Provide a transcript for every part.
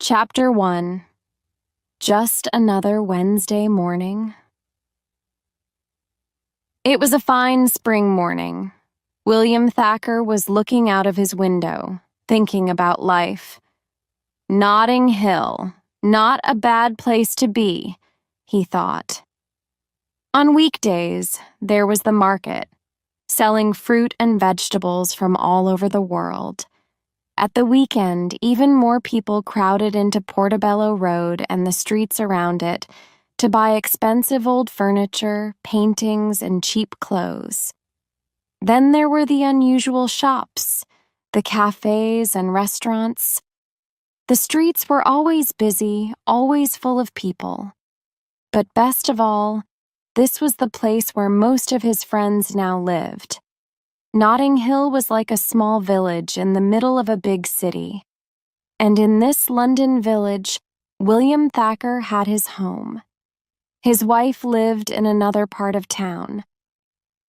Chapter 1. Just Another Wednesday Morning. It was a fine spring morning. William Thacker was looking out of his window, thinking about life. Notting Hill, not a bad place to be, he thought. On weekdays, there was the market, selling fruit and vegetables from all over the world. At the weekend, even more people crowded into Portobello Road and the streets around it to buy expensive old furniture, paintings, and cheap clothes. Then there were the unusual shops, the cafes and restaurants. The streets were always busy, always full of people. But best of all, this was the place where most of his friends now lived. Notting Hill was like a small village in the middle of a big city. And in this London village, William Thacker had his home. His wife lived in another part of town.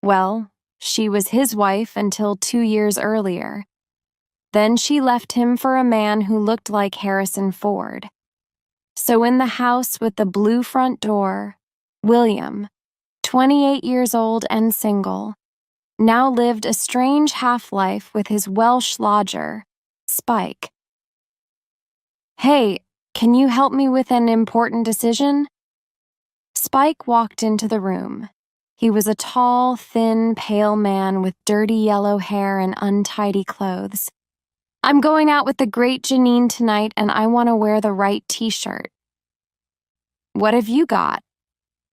Well, she was his wife until 2 years earlier. Then she left him for a man who looked like Harrison Ford. So in the house with the blue front door, William, 28 years old and single, now lived a strange half-life with his Welsh lodger, Spike. "Hey, can you help me with an important decision?" Spike walked into the room. He was a tall, thin, pale man with dirty yellow hair and untidy clothes. "I'm going out with the great Janine tonight and I want to wear the right t-shirt." "What have you got?"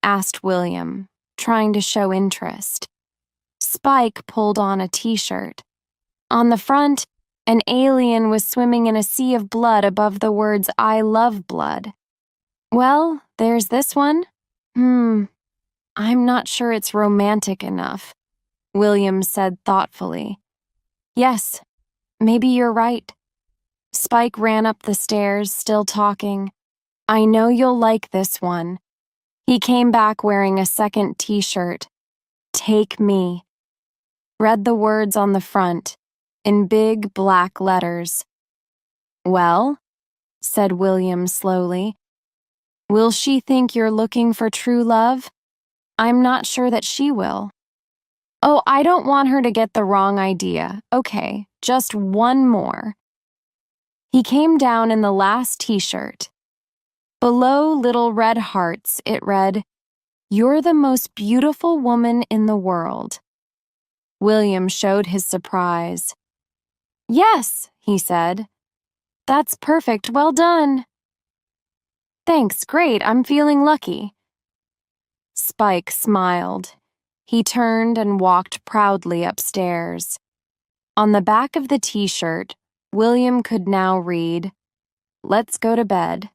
asked William, trying to show interest. Spike pulled on a t-shirt. On the front, an alien was swimming in a sea of blood above the words, "I love blood." "Well, there's this one." I'm not sure it's romantic enough," William said thoughtfully. "Yes, maybe you're right." Spike ran up the stairs, still talking. "I know you'll like this one." He came back wearing a second t-shirt. "Take me." Read the words on the front, in big black letters. "Well," said William slowly, "will she think you're looking for true love? I'm not sure that she will." "Oh, I don't want her to get the wrong idea. Okay, just one more." He came down in the last t-shirt. Below little red hearts, it read, "You're the most beautiful woman in the world." William showed his surprise. "Yes," he said. "That's perfect. Well done." "Thanks, great. I'm feeling lucky." Spike smiled. He turned and walked proudly upstairs. On the back of the t-shirt, William could now read, "Let's go to bed."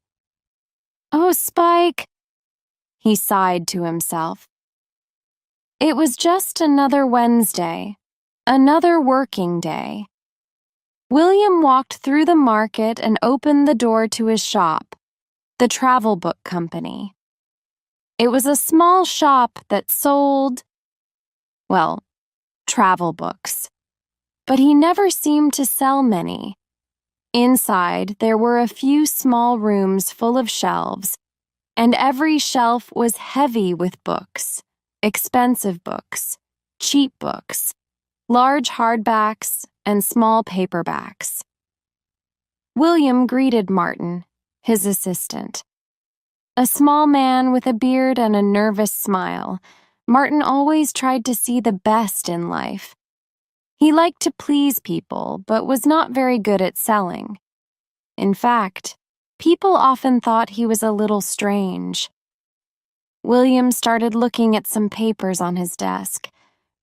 "Oh, Spike," he sighed to himself. It was just another Wednesday, another working day. William walked through the market and opened the door to his shop, the travel book company. It was a small shop that sold, well, travel books. But he never seemed to sell many. Inside, there were a few small rooms full of shelves, and every shelf was heavy with books, expensive books, cheap books, large hardbacks, and small paperbacks. William greeted Martin, his assistant. A small man with a beard and a nervous smile, Martin always tried to see the best in life. He liked to please people, but was not very good at selling. In fact, people often thought he was a little strange. William started looking at some papers on his desk.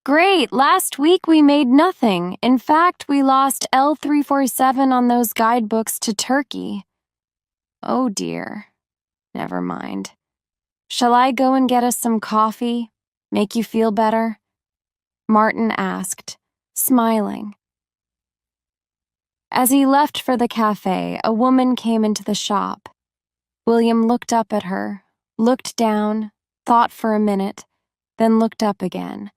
"Great, last week we made nothing. In fact, we lost L347 on those guidebooks to Turkey." "Oh dear. Never mind. Shall I go and get us some coffee? Make you feel better?" Martin asked, smiling. As he left for the cafe, a woman came into the shop. William looked up at her, looked down, thought for a minute, then looked up again.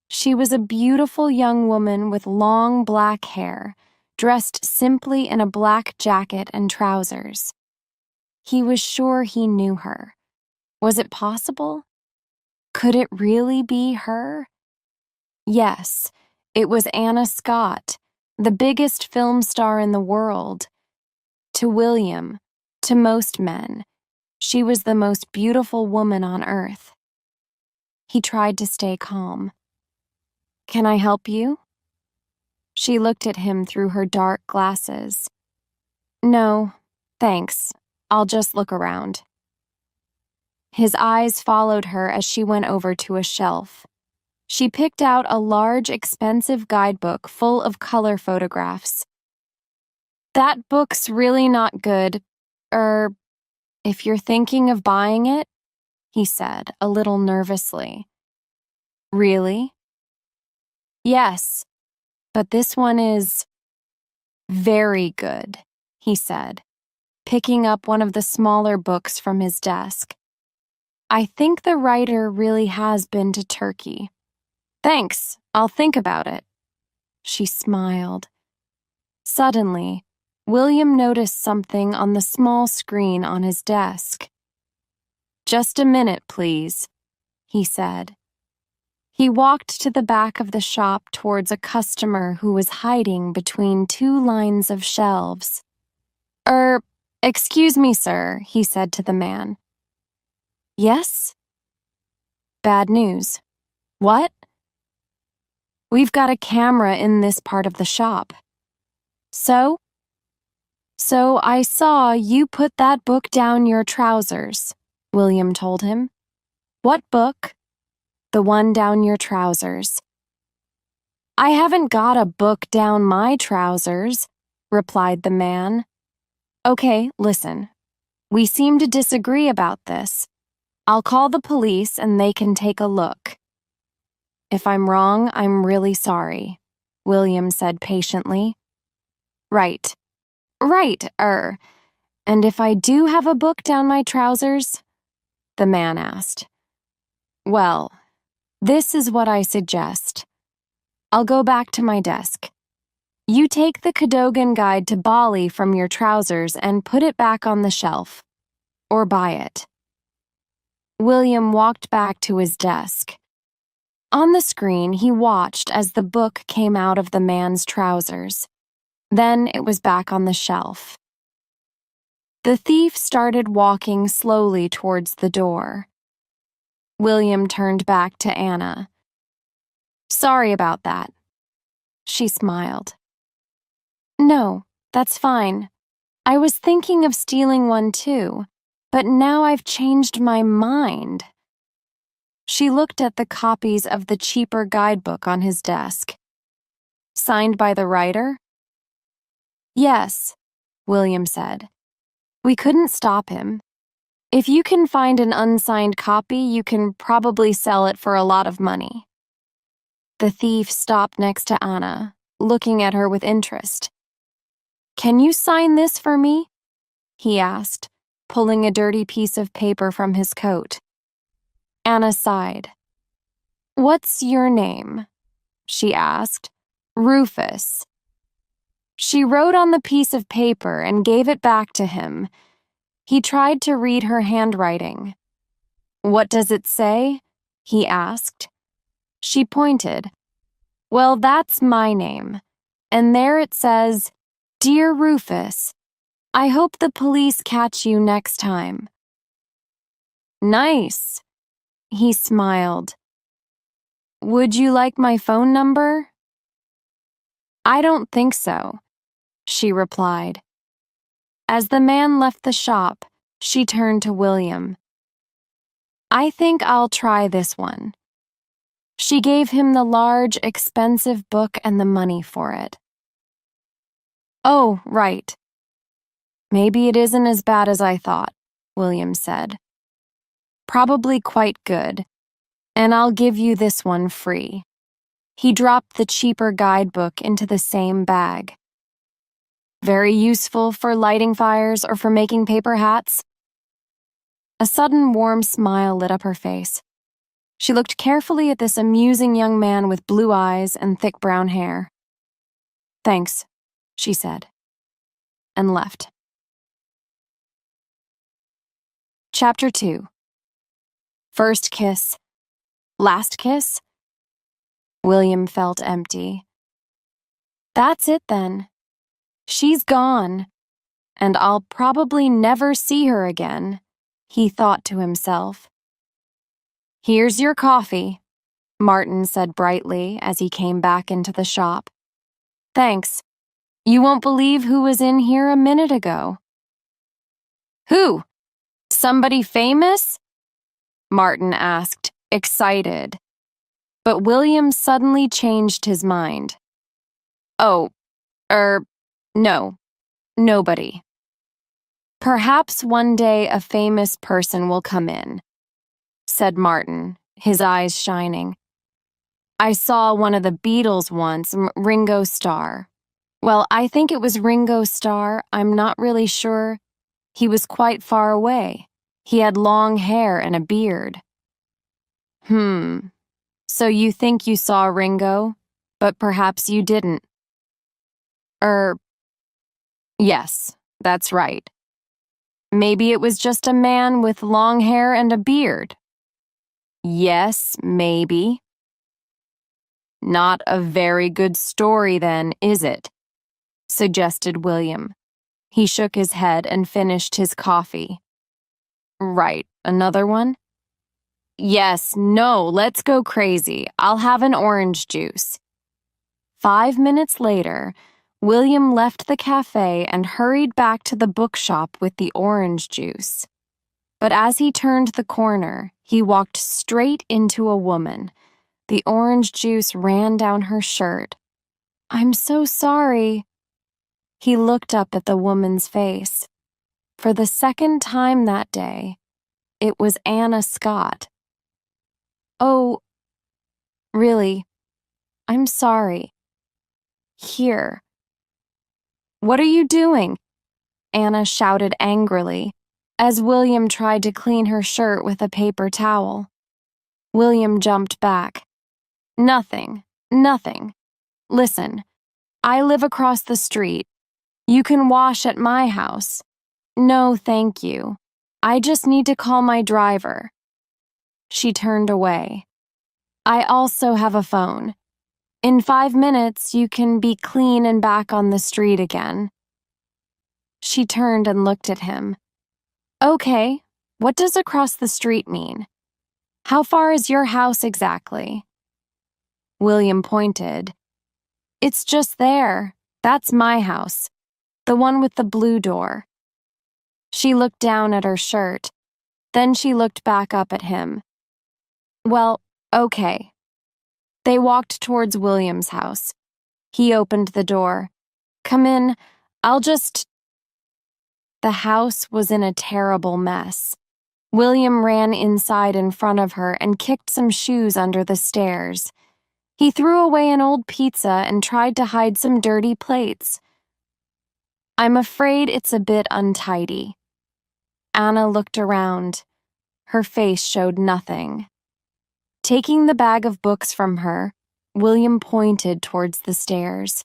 She was a beautiful young woman with long black hair, dressed simply in a black jacket and trousers. He was sure he knew her. Was it possible? Could it really be her? Yes, it was Anna Scott, the biggest film star in the world. To William, to most men, she was the most beautiful woman on earth. He tried to stay calm. "Can I help you?" She looked at him through her dark glasses. "No, thanks. I'll just look around." His eyes followed her as she went over to a shelf. She picked out a large, expensive guidebook full of color photographs. "That book's really not good. If you're thinking of buying it," he said, a little nervously. "Really?" "Yes, but this one is very good," he said, picking up one of the smaller books from his desk. "I think the writer really has been to Turkey." "Thanks, I'll think about it." She smiled. Suddenly, William noticed something on the small screen on his desk. "Just a minute, please," he said. He walked to the back of the shop towards a customer who was hiding between two lines of shelves. Excuse me, sir," he said to the man. "Yes?" "Bad news." "What?" "We've got a camera in this part of the shop." "So?" "So I saw you put that book down your trousers," William told him. "What book?" "The one down your trousers." "I haven't got a book down my trousers," replied the man. "Okay, listen. We seem to disagree about this. I'll call the police and they can take a look." "If I'm wrong, I'm really sorry," William said patiently. Right. And if I do have a book down my trousers?" the man asked. "Well, this is what I suggest. I'll go back to my desk. You take the Cadogan Guide to Bali from your trousers and put it back on the shelf. Or buy it." William walked back to his desk. On the screen, he watched as the book came out of the man's trousers. Then it was back on the shelf. The thief started walking slowly towards the door. William turned back to Anna. "Sorry about that." She smiled. "No, that's fine. I was thinking of stealing one too, but now I've changed my mind." She looked at the copies of the cheaper guidebook on his desk. "Signed by the writer?" "Yes," William said. "We couldn't stop him. If you can find an unsigned copy, you can probably sell it for a lot of money." The thief stopped next to Anna, looking at her with interest. "Can you sign this for me?" he asked, pulling a dirty piece of paper from his coat. Anna sighed. "What's your name?" she asked. "Rufus." She wrote on the piece of paper and gave it back to him. He tried to read her handwriting. "What does it say?" he asked. She pointed. "Well, that's my name. And there it says, 'Dear Rufus, I hope the police catch you next time.'" "Nice," he smiled. "Would you like my phone number?" "I don't think so," she replied. As the man left the shop, she turned to William. "I think I'll try this one." She gave him the large, expensive book and the money for it. "Oh, right. Maybe it isn't as bad as I thought," William said. "Probably quite good. And I'll give you this one free." He dropped the cheaper guidebook into the same bag. "Very useful for lighting fires or for making paper hats?" A sudden warm smile lit up her face. She looked carefully at this amusing young man with blue eyes and thick brown hair. "Thanks," she said, and left. Chapter 2. First kiss. Last kiss? William felt empty. That's it then. She's gone, and I'll probably never see her again, he thought to himself. Here's your coffee, Martin said brightly as he came back into the shop. Thanks. You won't believe who was in here a minute ago. Who? Somebody famous? Martin asked, excited. But William suddenly changed his mind. Oh, no, nobody. Perhaps one day a famous person will come in, said Martin, his eyes shining. I saw one of the Beatles once, Ringo Starr. Well, I think it was Ringo Starr, I'm not really sure. He was quite far away. He had long hair and a beard. So you think you saw Ringo, but perhaps you didn't. Yes, that's right. Maybe it was just a man with long hair and a beard. Yes, maybe. Not a very good story then, is it? Suggested William. He shook his head and finished his coffee. Right, another one? Yes, no, let's go crazy. I'll have an orange juice. 5 minutes later, William left the cafe and hurried back to the bookshop with the orange juice. But as he turned the corner, he walked straight into a woman. The orange juice ran down her shirt. I'm so sorry. He looked up at the woman's face. For the second time that day, it was Anna Scott. Oh, really, I'm sorry. Here. What are you doing? Anna shouted angrily, as William tried to clean her shirt with a paper towel. William jumped back. Nothing. Listen, I live across the street. You can wash at my house. No, thank you. I just need to call my driver. She turned away. I also have a phone. In 5 minutes, you can be clean and back on the street again. She turned and looked at him. Okay, what does across the street mean? How far is your house exactly? William pointed. It's just there. That's my house. The one with the blue door. She looked down at her shirt. Then she looked back up at him. Well, okay. They walked towards William's house. He opened the door. Come in. The house was in a terrible mess. William ran inside in front of her and kicked some shoes under the stairs. He threw away an old pizza and tried to hide some dirty plates. I'm afraid it's a bit untidy. Anna looked around. Her face showed nothing. Taking the bag of books from her, William pointed towards the stairs.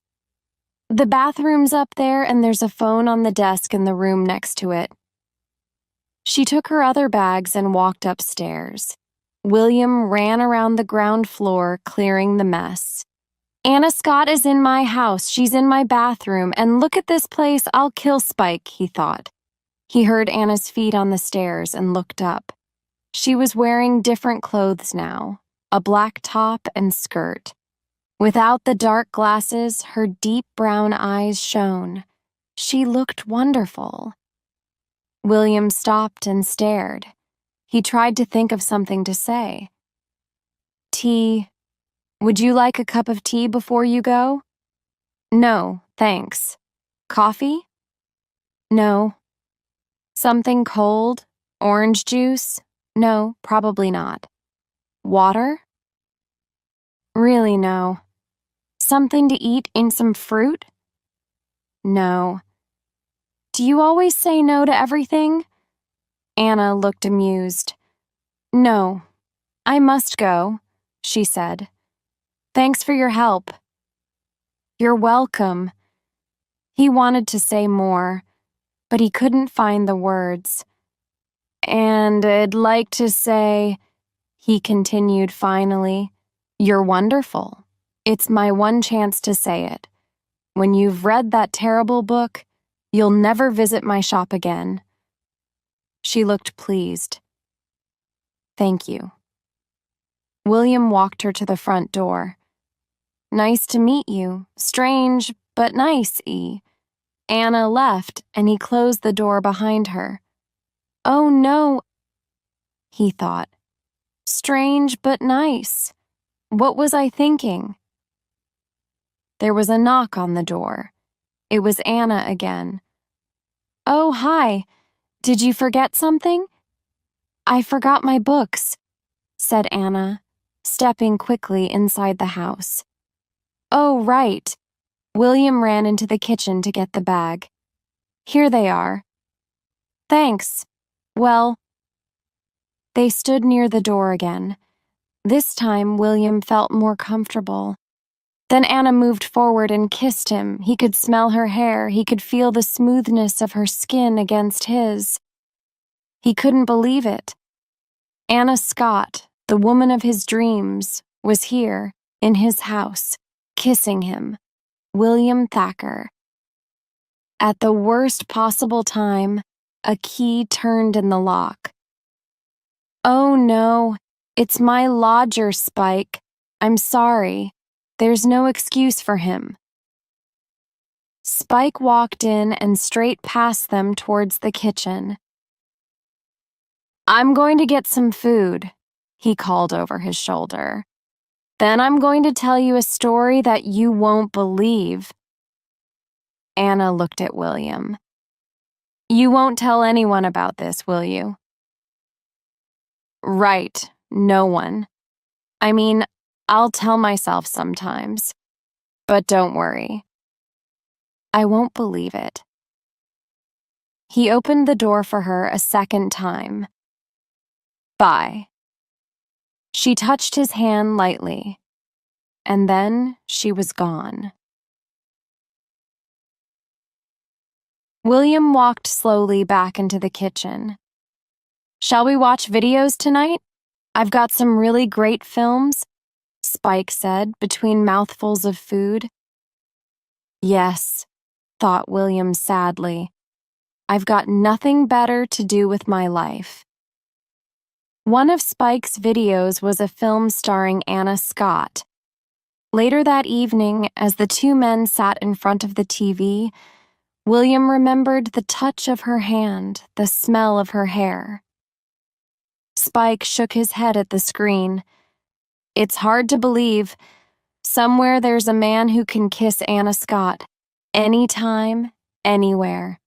The bathroom's up there and there's a phone on the desk in the room next to it. She took her other bags and walked upstairs. William ran around the ground floor, clearing the mess. Anna Scott is in my house, she's in my bathroom, and look at this place, I'll kill Spike, he thought. He heard Anna's feet on the stairs and looked up. She was wearing different clothes now, a black top and skirt. Without the dark glasses, her deep brown eyes shone. She looked wonderful. William stopped and stared. He tried to think of something to say. Tea. Would you like a cup of tea before you go? No, thanks. Coffee? No. Something cold? Orange juice? No, probably not. Water? Really, no. Something to eat in some fruit? No. Do you always say no to everything? Anna looked amused. No, I must go, she said. Thanks for your help. You're welcome. He wanted to say more, but he couldn't find the words. "And I'd like to say," he continued finally, "you're wonderful. It's my one chance to say it. When you've read that terrible book, you'll never visit my shop again." She looked pleased. "Thank you." William walked her to the front door. "Nice to meet you. Strange, but nice, E." Anna left, and he closed the door behind her. "Oh, no," he thought. "Strange, but nice. What was I thinking?" There was a knock on the door. It was Anna again. "Oh, hi. Did you forget something?" "I forgot my books," said Anna, stepping quickly inside the house. "Oh, right." William ran into the kitchen to get the bag. "Here they are." "Thanks. Well," they stood near the door again. This time, William felt more comfortable. Then Anna moved forward and kissed him. He could smell her hair. He could feel the smoothness of her skin against his. He couldn't believe it. Anna Scott, the woman of his dreams, was here, in his house, kissing him. William Thacker. At the worst possible time, a key turned in the lock. "Oh no, it's my lodger, Spike. I'm sorry. There's no excuse for him." Spike walked in and straight past them towards the kitchen. "I'm going to get some food," he called over his shoulder. "Then I'm going to tell you a story that you won't believe." Anna looked at William. "You won't tell anyone about this, will you?" "Right, no one. I mean, I'll tell myself sometimes. But don't worry. I won't believe it." He opened the door for her a second time. "Bye." She touched his hand lightly, and then she was gone. William walked slowly back into the kitchen. "Shall we watch videos tonight? I've got some really great films," Spike said between mouthfuls of food. "Yes," thought William sadly. "I've got nothing better to do with my life." One of Spike's videos was a film starring Anna Scott. Later that evening, as the two men sat in front of the TV, William remembered the touch of her hand, the smell of her hair. Spike shook his head at the screen. "It's hard to believe. Somewhere there's a man who can kiss Anna Scott. Anytime, anywhere.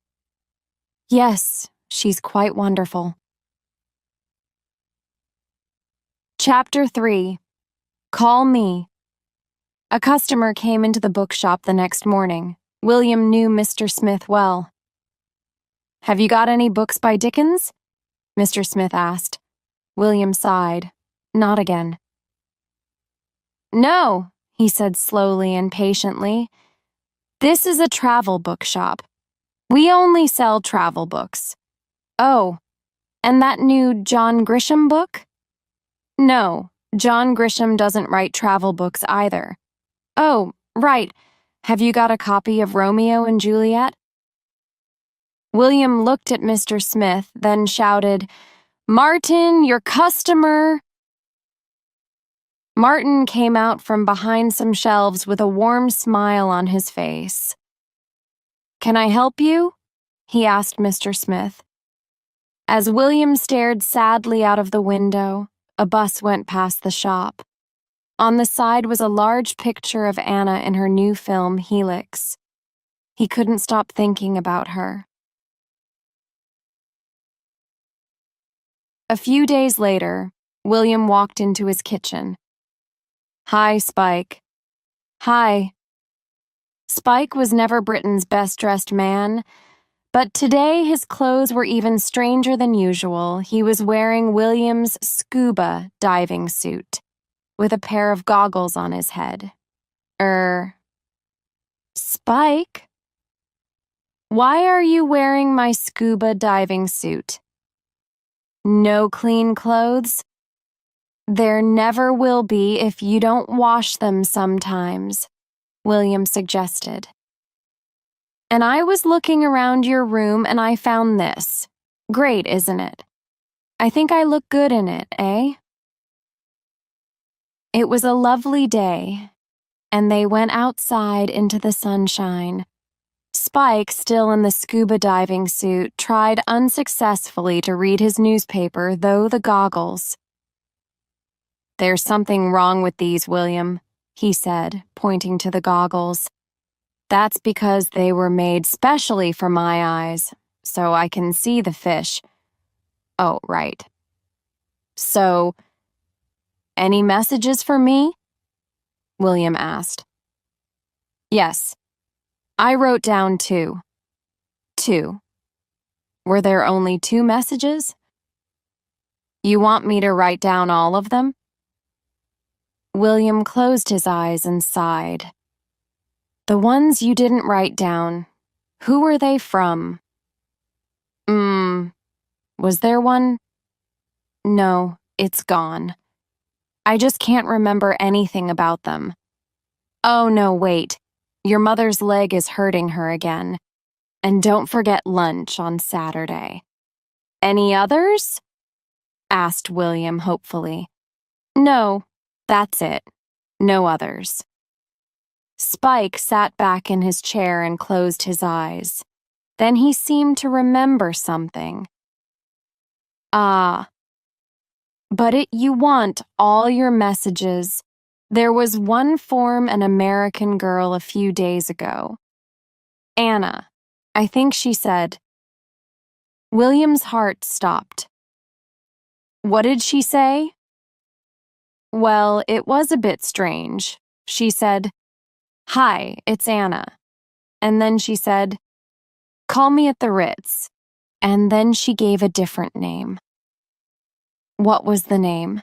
Yes, she's quite wonderful." Chapter 3. Call Me. A customer came into the bookshop the next morning. William knew Mr. Smith well. "Have you got any books by Dickens?" Mr. Smith asked. William sighed. "Not again." "No," he said slowly and patiently. "This is a travel bookshop. We only sell travel books." "Oh, and that new John Grisham book?" "No, John Grisham doesn't write travel books either." "Oh, right. Have you got a copy of Romeo and Juliet?" William looked at Mr. Smith, then shouted, "Martin, your customer!" Martin came out from behind some shelves with a warm smile on his face. "Can I help you?" he asked Mr. Smith. As William stared sadly out of the window, a bus went past the shop. On the side was a large picture of Anna in her new film, Helix. He couldn't stop thinking about her. A few days later, William walked into his kitchen. "Hi, Spike." "Hi." Spike was never Britain's best-dressed man, but today his clothes were even stranger than usual. He was wearing William's scuba diving suit, with a pair of goggles on his head. Spike?" Why are you wearing my scuba diving suit? No clean clothes? There never will be if you don't wash them sometimes, William suggested. And I was looking around your room and I found this. Great, isn't it? I think I look good in it, eh? It was a lovely day, and they went outside into the sunshine. Spike, still in the scuba diving suit, tried unsuccessfully to read his newspaper, though the goggles. There's something wrong with these, William, he said, pointing to the goggles. That's because they were made specially for my eyes, so I can see the fish. Oh, right. So, any messages for me? William asked. Yes. I wrote down 2. 2. Were there only 2 messages? You want me to write down all of them? William closed his eyes and sighed. The ones you didn't write down, who were they from? Was there one? No, it's gone. I just can't remember anything about them. Oh, no, wait. Your mother's leg is hurting her again. And don't forget lunch on Saturday. Any others? Asked William hopefully. No, that's it. No others. Spike sat back in his chair and closed his eyes. Then he seemed to remember something. Ah. But you want all your messages. There was one from an American girl a few days ago. Anna, I think she said. William's heart stopped. What did she say? Well, it was a bit strange. She said, Hi, it's Anna. And then she said, Call me at the Ritz. And then she gave a different name. What was the name?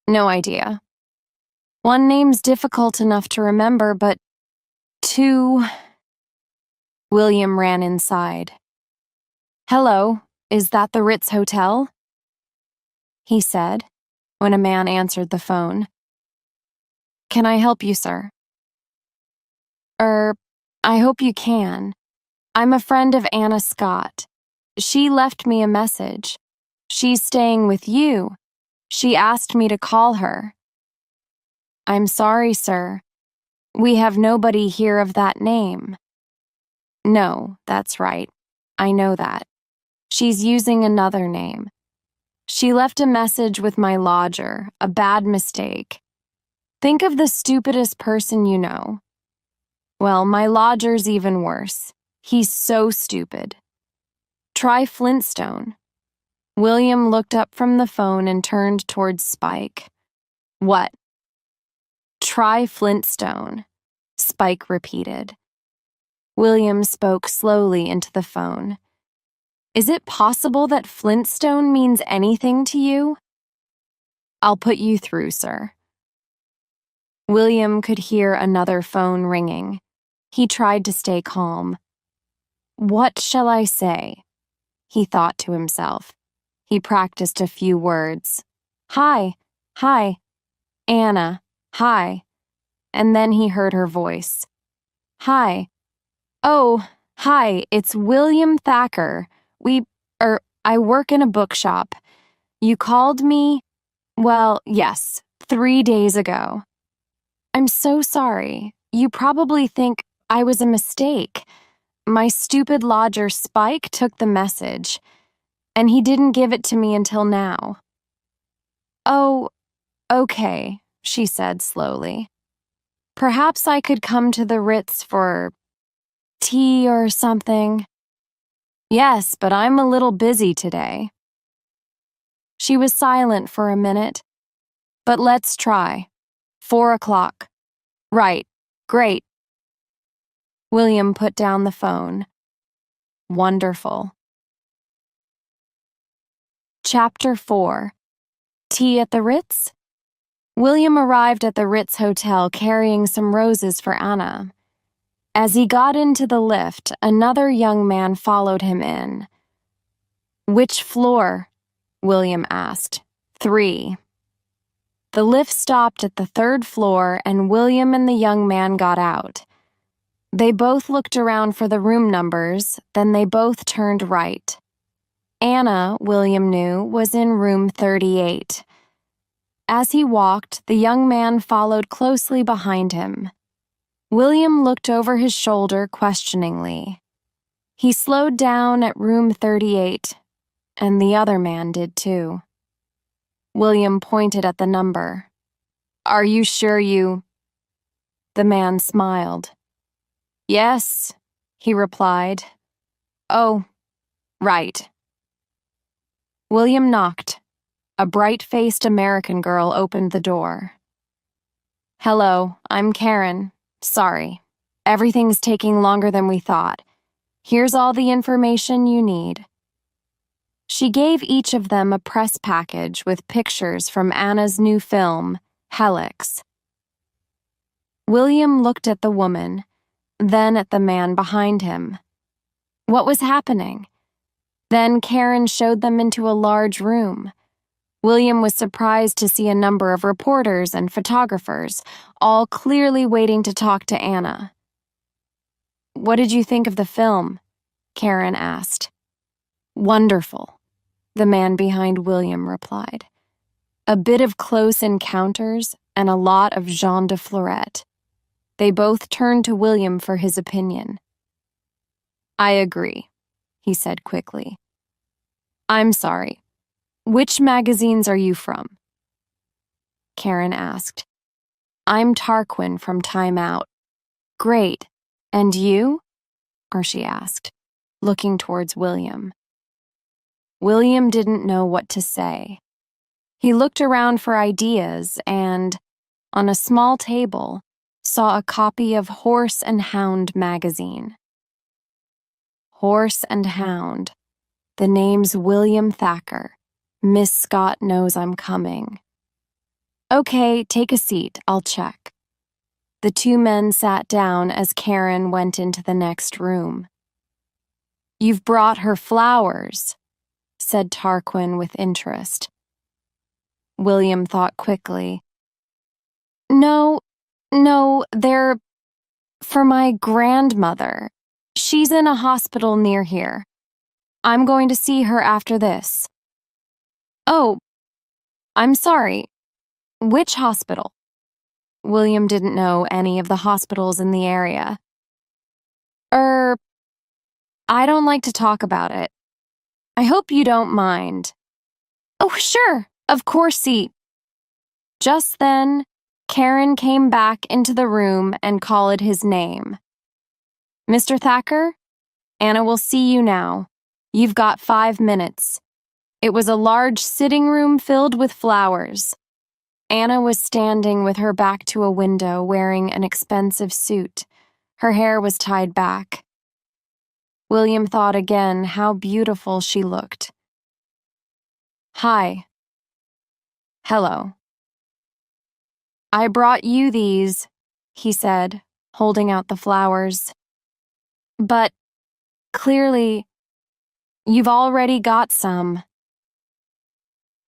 No idea. One name's difficult enough to remember, but 2... William ran inside. Hello, is that the Ritz Hotel? He said, when a man answered the phone. Can I help you, sir? I hope you can. I'm a friend of Anna Scott. She left me a message. She's staying with you. She asked me to call her. I'm sorry, sir. We have nobody here of that name. No, that's right. I know that. She's using another name. She left a message with my lodger, a bad mistake. Think of the stupidest person you know. Well, my lodger's even worse. He's so stupid. Try Flintstone. William looked up from the phone and turned towards Spike. What? Try Flintstone, Spike repeated. William spoke slowly into the phone. Is it possible that Flintstone means anything to you? I'll put you through, sir. William could hear another phone ringing. He tried to stay calm. What shall I say? He thought to himself. He practiced a few words. Hi, Anna, hi. And then he heard her voice. Hi. Oh, hi, it's William Thacker. I work in a bookshop. You called me? Well, yes, 3 days ago. I'm so sorry. You probably think I was a mistake. My stupid lodger Spike took the message, and he didn't give it to me until now. Oh, okay, she said slowly. Perhaps I could come to the Ritz for tea or something. Yes, but I'm a little busy today. She was silent for a minute. But let's try. 4 o'clock. Right. Great. William put down the phone. Wonderful. Chapter 4. Tea at the Ritz? William arrived at the Ritz Hotel carrying some roses for Anna. As he got into the lift, another young man followed him in. "Which floor?" William asked. "3." The lift stopped at the 3rd floor, and William and the young man got out. They both looked around for the room numbers, then they both turned right. Anna, William knew, was in room 38. As he walked, the young man followed closely behind him. William looked over his shoulder questioningly. He slowed down at room 38, and the other man did too. William pointed at the number. "Are you sure you—" The man smiled. "Yes," he replied. "Oh, right." William knocked. A bright-faced American girl opened the door. "Hello, I'm Karen. Sorry. Everything's taking longer than we thought. Here's all the information you need." She gave each of them a press package with pictures from Anna's new film, Helix. William looked at the woman, then at the man behind him. What was happening? Then Karen showed them into a large room. William was surprised to see a number of reporters and photographers, all clearly waiting to talk to Anna. "What did you think of the film?" Karen asked. "Wonderful," the man behind William replied. "A bit of close encounters and a lot of Jean de Florette." They both turned to William for his opinion. "I agree," he said quickly. "I'm sorry. Which magazines are you from?" Karen asked. "I'm Tarquin from Time Out." "Great. And you?" She asked, looking towards William. William didn't know what to say. He looked around for ideas and, on a small table, saw a copy of Horse and Hound magazine. Horse and Hound. The name's William Thacker. Miss Scott knows I'm coming. "Okay, take a seat, I'll check." The two men sat down as Karen went into the next room. "You've brought her flowers," said Tarquin with interest. William thought quickly. No, they're for my grandmother. She's in a hospital near here. I'm going to see her after this." "Oh, I'm sorry. Which hospital?" William didn't know any of the hospitals in the area. I don't like to talk about it. I hope you don't mind." "Oh, sure, of course, see." Just then, Karen came back into the room and called his name. "Mr. Thacker, Anna will see you now. You've got 5 minutes." It was a large sitting room filled with flowers. Anna was standing with her back to a window wearing an expensive suit. Her hair was tied back. William thought again how beautiful she looked. "Hi." "Hello." "I brought you these," he said, holding out the flowers. "But, clearly, you've already got some."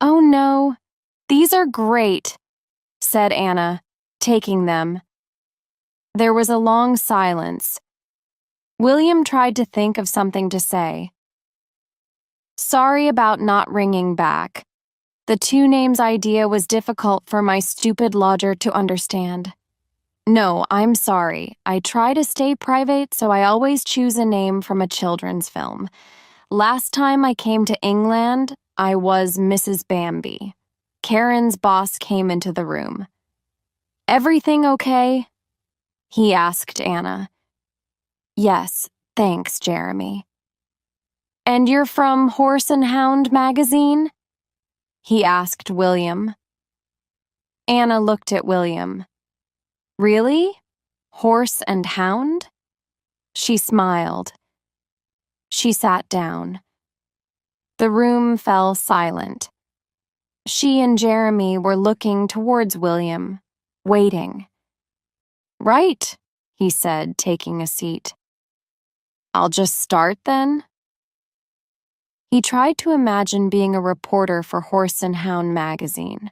"Oh no, these are great," said Anna, taking them. There was a long silence. William tried to think of something to say. "Sorry about not ringing back. The two names idea was difficult for my stupid lodger to understand. No, I'm sorry. I try to stay private, so I always choose a name from a children's film. Last time I came to England, I was Mrs. Bambi." Karen's boss came into the room. "Everything okay?" he asked Anna. "Yes, thanks, Jeremy." "And you're from Horse and Hound magazine?" he asked William. Anna looked at William. "Really? Horse and Hound?" She smiled. She sat down. The room fell silent. She and Jeremy were looking towards William, waiting. "Right," he said, taking a seat. I'll just start then? He tried to imagine being a reporter for Horse and Hound magazine.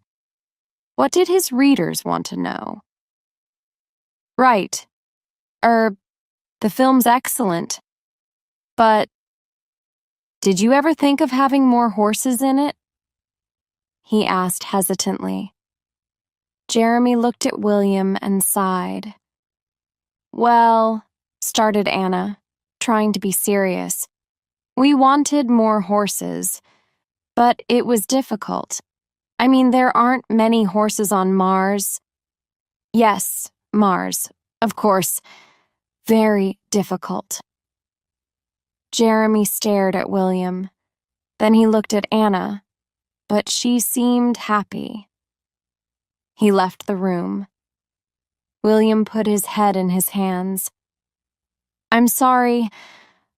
What did his readers want to know? Right. The film's excellent. But did you ever think of having more horses in it? He asked hesitantly. Jeremy looked at William and sighed. Well, started Anna, trying to be serious. We wanted more horses, but it was difficult. I mean, there aren't many horses on Mars. Yes, Mars, of course. Very difficult. Jeremy stared at William. Then he looked at Anna, but she seemed happy. He left the room. William put his head in his hands. I'm sorry.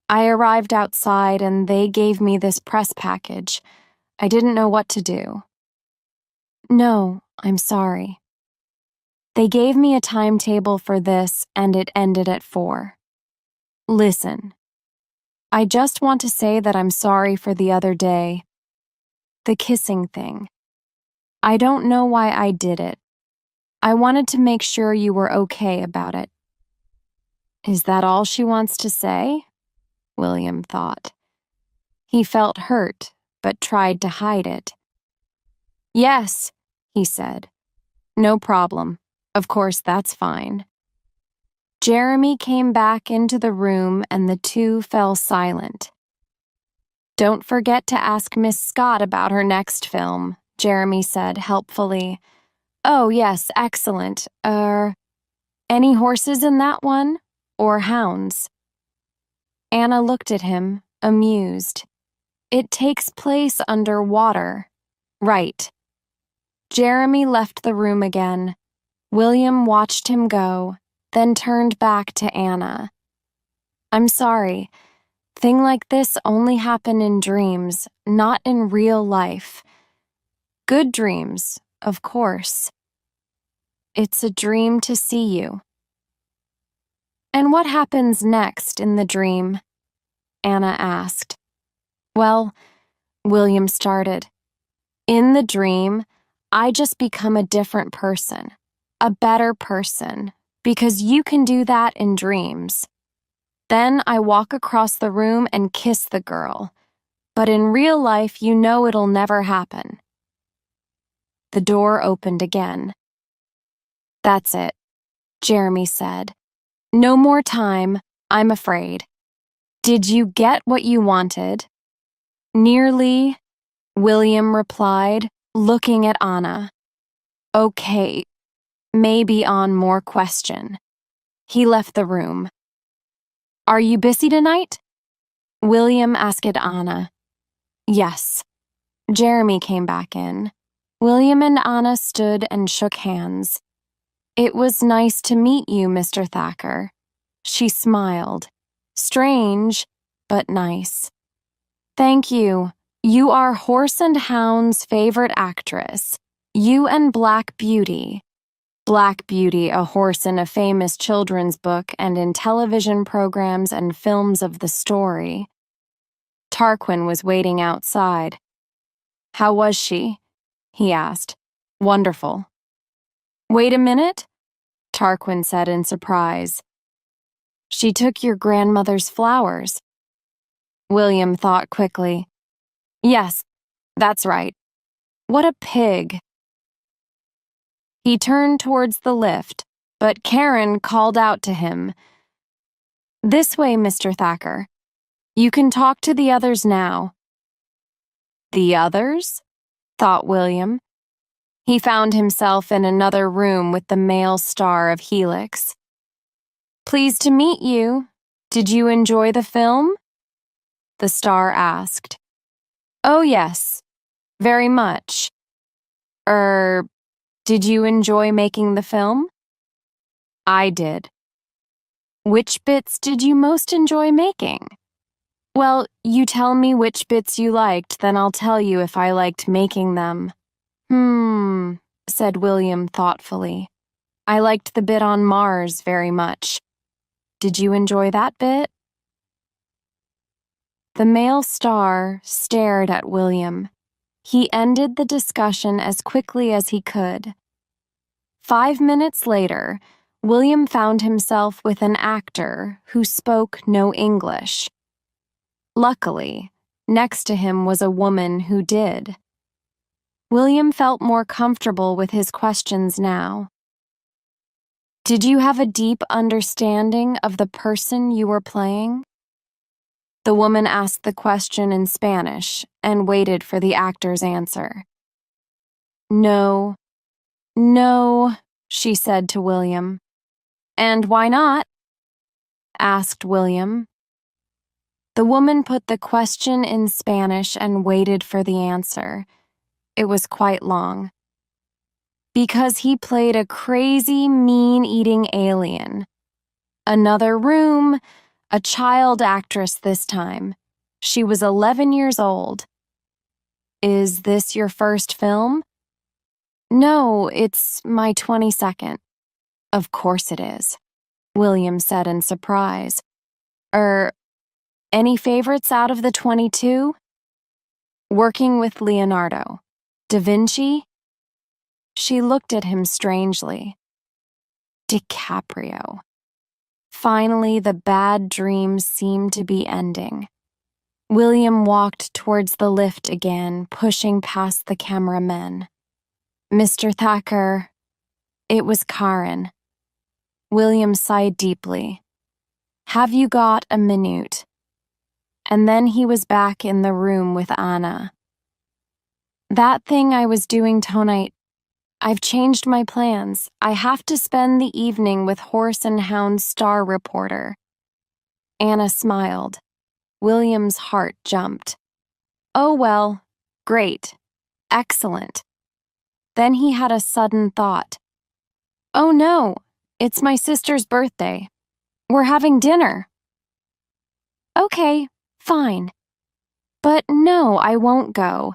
I arrived outside and they gave me this press package. I didn't know what to do. No, I'm sorry. They gave me a timetable for this and it ended at 4. Listen. I just want to say that I'm sorry for the other day. The kissing thing. I don't know why I did it. I wanted to make sure you were okay about it. Is that all she wants to say? William thought. He felt hurt, but tried to hide it. Yes, he said. No problem. Of course, that's fine. Jeremy came back into the room and the two fell silent. Don't forget to ask Miss Scott about her next film, Jeremy said helpfully. Oh, yes, excellent. Any horses in that one? Or hounds? Anna looked at him, amused. It takes place under water. Right. Jeremy left the room again. William watched him go, then turned back to Anna. I'm sorry. Thing like this only happen in dreams, not in real life. Good dreams, of course. It's a dream to see you. And what happens next in the dream? Anna asked. Well, William started. In the dream, I just become a different person, a better person, because you can do that in dreams. Then I walk across the room and kiss the girl. But in real life, you know it'll never happen. The door opened again. That's it, Jeremy said. No more time, I'm afraid. Did you get what you wanted? Nearly, William replied, looking at Anna. Okay, maybe on more question. He left the room. Are you busy tonight? William asked Anna. Yes. Jeremy came back in. William and Anna stood and shook hands. It was nice to meet you, Mr. Thacker. She smiled. Strange, but nice. Thank you. You are Horse and Hound's favorite actress. You and Black Beauty. Black Beauty, a horse in a famous children's book and in television programs and films of the story. Tarquin was waiting outside. How was she? He asked. Wonderful. Wait a minute, Tarquin said in surprise. She took your grandmother's flowers. William thought quickly. Yes, that's right. What a pig. He turned towards the lift, but Karen called out to him. This way, Mr. Thacker. You can talk to the others now. The others? Thought William. He found himself in another room with the male star of Helix. Pleased to meet you. Did you enjoy the film? The star asked. Oh, yes, very much. Did you enjoy making the film? I did. Which bits did you most enjoy making? Well, you tell me which bits you liked, then I'll tell you if I liked making them. Said William thoughtfully. I liked the bit on Mars very much. Did you enjoy that bit? The male star stared at William. He ended the discussion as quickly as he could. 5 minutes later, William found himself with an actor who spoke no English. Luckily, next to him was a woman who did. William felt more comfortable with his questions now. Did you have a deep understanding of the person you were playing? The woman asked the question in Spanish and waited for the actor's answer. No, she said to William. And why not? Asked William. The woman put the question in Spanish and waited for the answer. It was quite long. Because he played a crazy, mean-eating alien. Another room, a child actress this time. She was 11 years old. Is this your first film? No, it's my 22nd. Of course it is, William said in surprise. Any favorites out of the 22? Working with Leonardo. Da Vinci? She looked at him strangely. DiCaprio. Finally, the bad dreams seemed to be ending. William walked towards the lift again, pushing past the cameramen. Mr. Thacker. It was Karen. William sighed deeply. Have you got a minute? And then he was back in the room with Anna. That thing I was doing tonight, I've changed my plans. I have to spend the evening with Horse and Hound star reporter. Anna smiled. William's heart jumped. Oh well, great, excellent. Then he had a sudden thought. Oh no, it's my sister's birthday. We're having dinner. Okay, fine. But no, I won't go.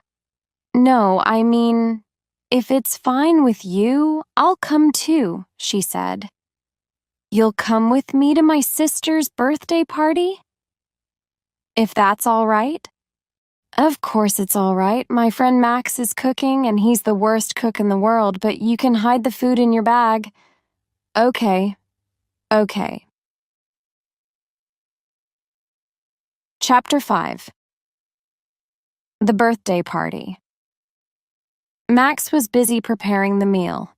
No, I mean, if it's fine with you, I'll come too, she said. You'll come with me to my sister's birthday party? If that's all right? Of course it's all right. My friend Max is cooking and he's the worst cook in the world, but you can hide the food in your bag. Okay. Chapter 5. The Birthday Party. Max was busy preparing the meal.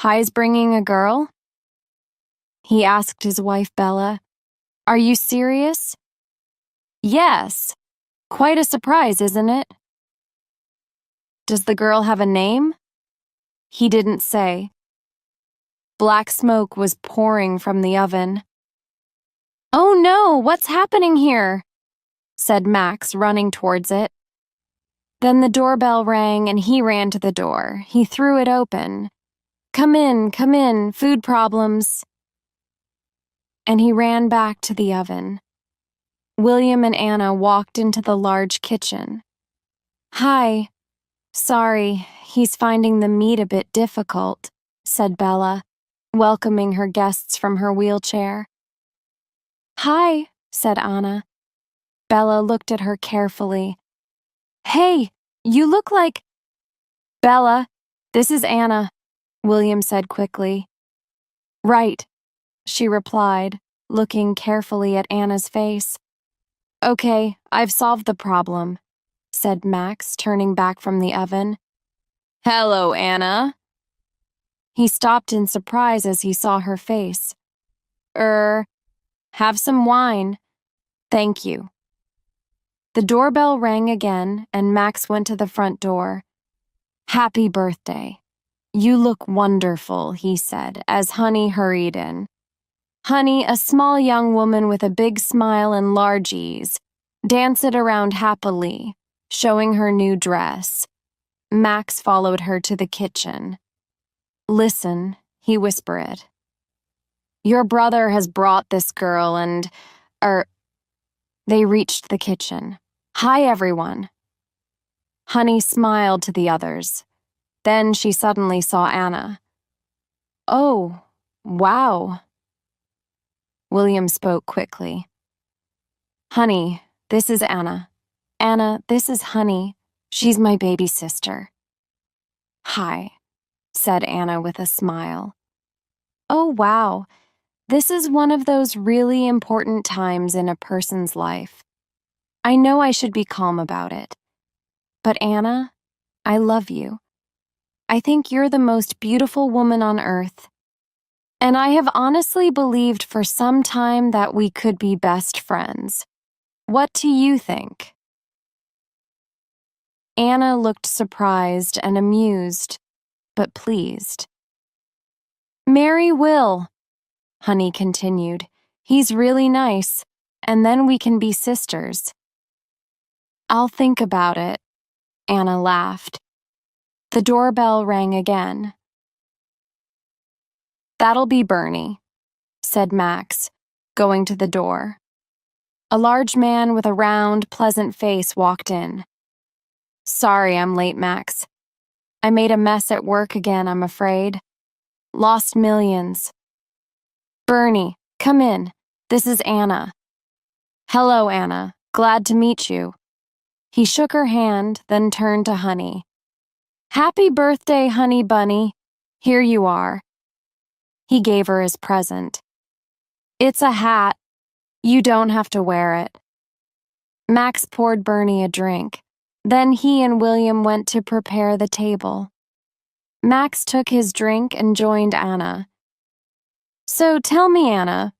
Hi's bringing a girl? He asked his wife Bella. Are you serious? Yes. Quite a surprise, isn't it? Does the girl have a name? He didn't say. Black smoke was pouring from the oven. Oh no, what's happening here? Said Max, running towards it. Then the doorbell rang and he ran to the door. He threw it open. Come in, food problems. And he ran back to the oven. William and Anna walked into the large kitchen. Hi. Sorry, he's finding the meat a bit difficult, said Bella, welcoming her guests from her wheelchair. Hi, said Anna. Bella looked at her carefully. Hey, you look like… Bella, this is Anna, William said quickly. Right, she replied, looking carefully at Anna's face. Okay, I've solved the problem, said Max, turning back from the oven. Hello, Anna. He stopped in surprise as he saw her face. Have some wine. Thank you. The doorbell rang again, and Max went to the front door. Happy birthday. You look wonderful, he said, as Honey hurried in. Honey, a small young woman with a big smile and large ease, danced around happily, showing her new dress. Max followed her to the kitchen. Listen, he whispered. Your brother has brought this girl and… They reached the kitchen. Hi, everyone. Honey smiled to the others. Then she suddenly saw Anna. Oh, wow. William spoke quickly. Honey, this is Anna. Anna, this is Honey. She's my baby sister. Hi, said Anna with a smile. Oh, wow. This is one of those really important times in a person's life. I know I should be calm about it. But Anna, I love you. I think you're the most beautiful woman on earth. And I have honestly believed for some time that we could be best friends. What do you think? Anna looked surprised and amused, but pleased. Marry Will, Honey continued. He's really nice, and then we can be sisters. I'll think about it, Anna laughed. The doorbell rang again. That'll be Bernie, said Max, going to the door. A large man with a round, pleasant face walked in. Sorry I'm late, Max. I made a mess at work again, I'm afraid. Lost millions. Bernie, come in. This is Anna. Hello, Anna. Glad to meet you. He shook her hand, then turned to Honey. Happy birthday, Honey Bunny. Here you are. He gave her his present. It's a hat. You don't have to wear it. Max poured Bernie a drink. Then he and William went to prepare the table. Max took his drink and joined Anna. So tell me, Anna,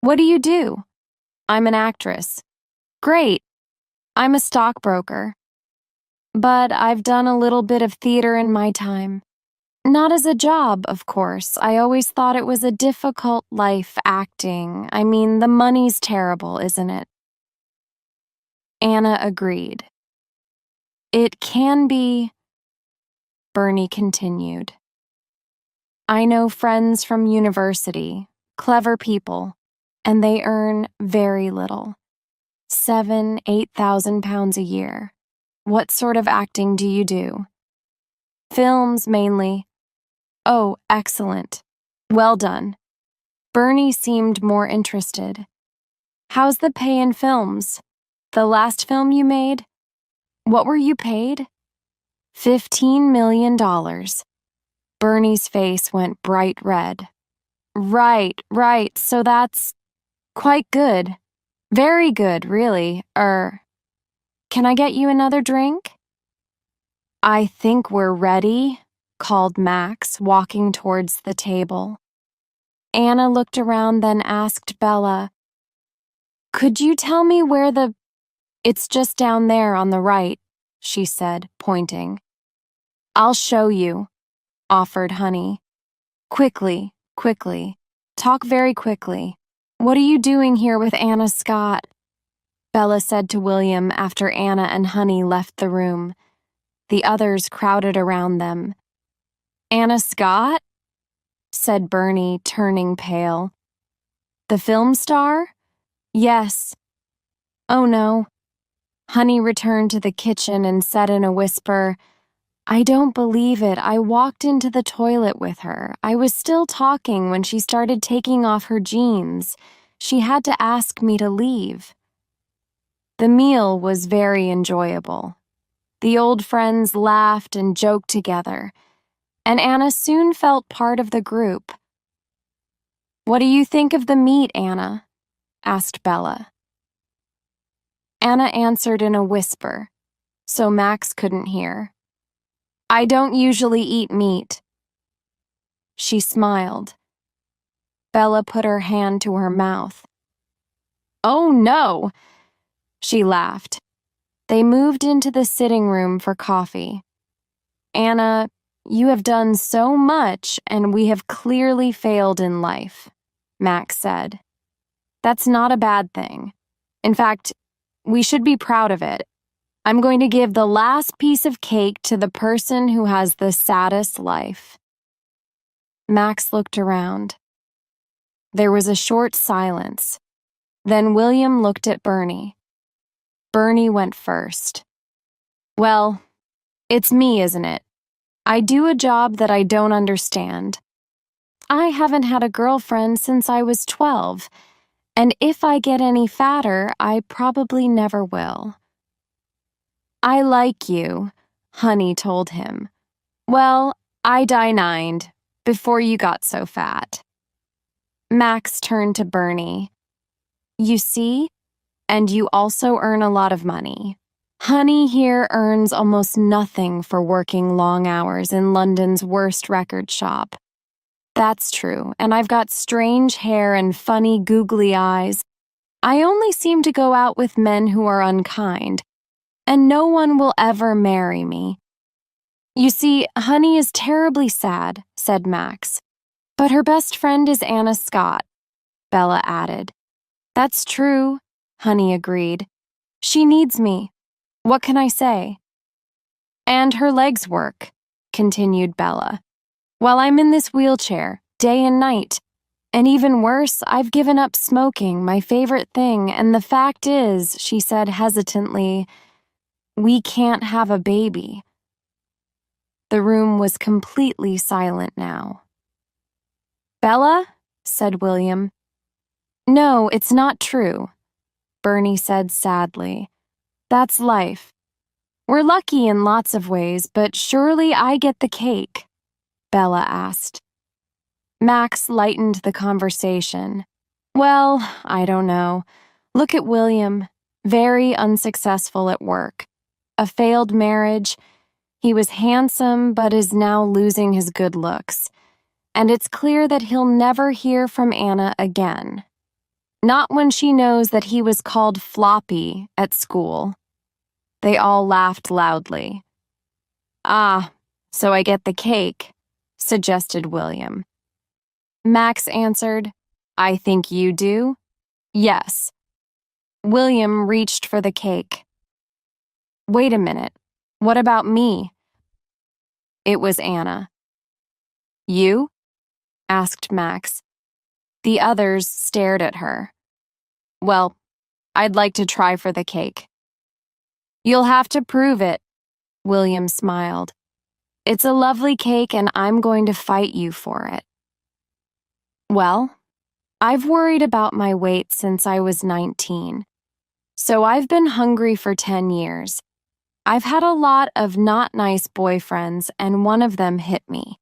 what do you do? I'm an actress. Great. I'm a stockbroker. But I've done a little bit of theater in my time. Not as a job, of course. I always thought it was a difficult life acting. I mean, the money's terrible, isn't it? Anna agreed. It can be, Bernie continued. I know friends from university, clever people, and they earn very little. 7,000–8,000 pounds a year. What sort of acting do you do? Films, mainly. Oh, excellent. Well done. Bernie seemed more interested. How's the pay in films? The last film you made? What were you paid? $15 million. Bernie's face went bright red. Right, so that's quite good. Very good, really. Can I get you another drink? I think we're ready, called Max, walking towards the table. Anna looked around, then asked Bella, Could you tell me where It's just down there on the right, she said, pointing. I'll show you, offered Honey. Quickly. Talk very quickly. What are you doing here with Anna Scott? Bella said to William after Anna and Honey left the room. The others crowded around them. Anna Scott? Said Bernie, turning pale. The film star? Yes. Oh no. Honey returned to the kitchen and said in a whisper, I don't believe it. I walked into the toilet with her. I was still talking when she started taking off her jeans. She had to ask me to leave. The meal was very enjoyable. The old friends laughed and joked together, and Anna soon felt part of the group. What do you think of the meat, Anna? Asked Bella. Anna answered in a whisper, so Max couldn't hear. I don't usually eat meat. She smiled. Bella put her hand to her mouth. Oh no! She laughed. They moved into the sitting room for coffee. Anna, you have done so much, and we have clearly failed in life, Max said. That's not a bad thing. In fact, we should be proud of it. I'm going to give the last piece of cake to the person who has the saddest life. Max looked around. There was a short silence. Then William looked at Bernie. Bernie went first. Well, it's me, isn't it? I do a job that I don't understand. I haven't had a girlfriend since I was 12, And if I get any fatter, I probably never will. I like you, Honey told him. Well, I dined before you got so fat. Max turned to Bernie. You see? And you also earn a lot of money. Honey here earns almost nothing for working long hours in London's worst record shop. That's true, and I've got strange hair and funny googly eyes. I only seem to go out with men who are unkind, and no one will ever marry me. You see, Honey is terribly sad, said Max. But her best friend is Anna Scott, Bella added. That's true, Honey agreed. She needs me. What can I say? And her legs work, continued Bella. While I'm in this wheelchair, day and night. And even worse, I've given up smoking, my favorite thing, and the fact is, she said hesitantly, we can't have a baby. The room was completely silent now. Bella? Said William. No, it's not true, Bernie said sadly. That's life. We're lucky in lots of ways, but surely I get the cake, Bella asked. Max lightened the conversation. Well, I don't know. Look at William, very unsuccessful at work. A failed marriage. He was handsome, but is now losing his good looks. And it's clear that he'll never hear from Anna again. Not when she knows that he was called Floppy at school. They all laughed loudly. Ah, so I get the cake, suggested William. Max answered, I think you do. Yes. William reached for the cake. Wait a minute. What about me? It was Anna. You? Asked Max. The others stared at her. Well, I'd like to try for the cake. You'll have to prove it, William smiled. It's a lovely cake and I'm going to fight you for it. Well, I've worried about my weight since I was 19. So I've been hungry for 10 years. I've had a lot of not nice boyfriends and one of them hit me.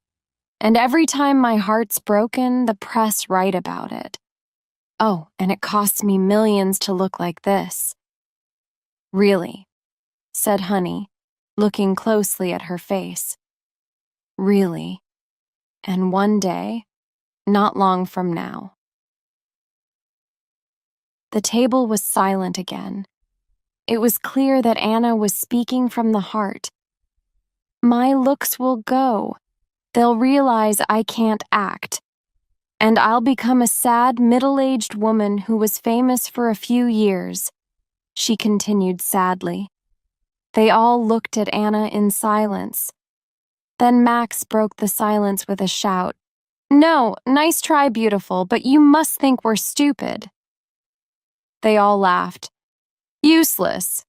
And every time my heart's broken, the press write about it. Oh, and it costs me millions to look like this. Really, said Honey, looking closely at her face. Really. And one day, not long from now. The table was silent again. It was clear that Anna was speaking from the heart. My looks will go. They'll realize I can't act. And I'll become a sad, middle-aged woman who was famous for a few years, she continued sadly. They all looked at Anna in silence. Then Max broke the silence with a shout. No, nice try, beautiful, but you must think we're stupid. They all laughed. Useless,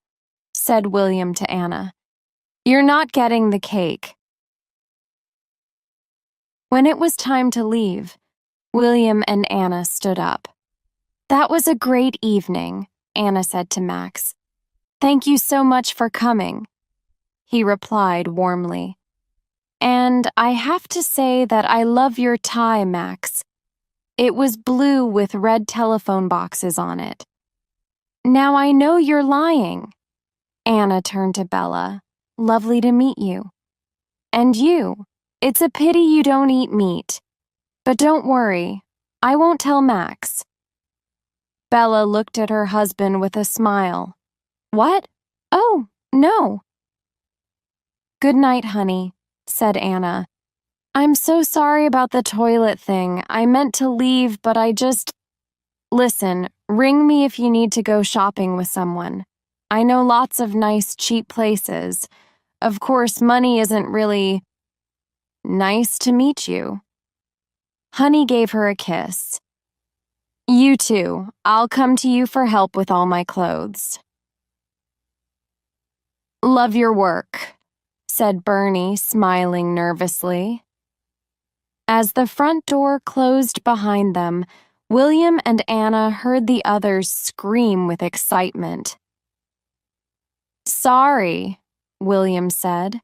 said William to Anna. You're not getting the cake. When it was time to leave, William and Anna stood up. That was a great evening, Anna said to Max. Thank you so much for coming, he replied warmly. And I have to say that I love your tie, Max. It was blue with red telephone boxes on it. Now I know you're lying. Anna turned to Bella. Lovely to meet you. And you. It's a pity you don't eat meat. But don't worry, I won't tell Max. Bella looked at her husband with a smile. What? Oh, no. Good night, honey, said Anna. I'm so sorry about the toilet thing. I meant to leave, but I just... Listen, ring me if you need to go shopping with someone. I know lots of nice, cheap places. Of course, money isn't really... Nice to meet you. Honey gave her a kiss. You too. I'll come to you for help with all my clothes. Love your work, said Bernie, smiling nervously. As the front door closed behind them, William and Anna heard the others scream with excitement. "Sorry," William said.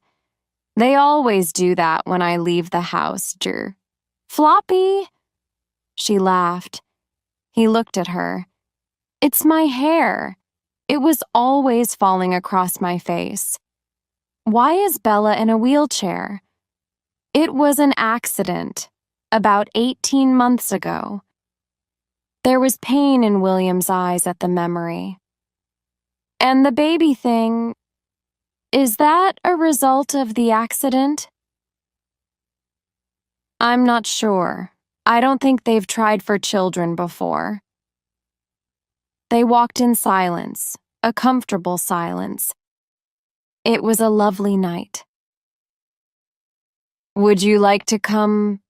"They always do that when I leave the house, Jer. Floppy!" She laughed. He looked at her. "It's my hair. It was always falling across my face. Why is Bella in a wheelchair?" "It was an accident, about 18 months ago." There was pain in William's eyes at the memory. "And the baby thing, is that a result of the accident?" "I'm not sure. I don't think they've tried for children before." They walked in silence, a comfortable silence. It was a lovely night. "Would you like to come?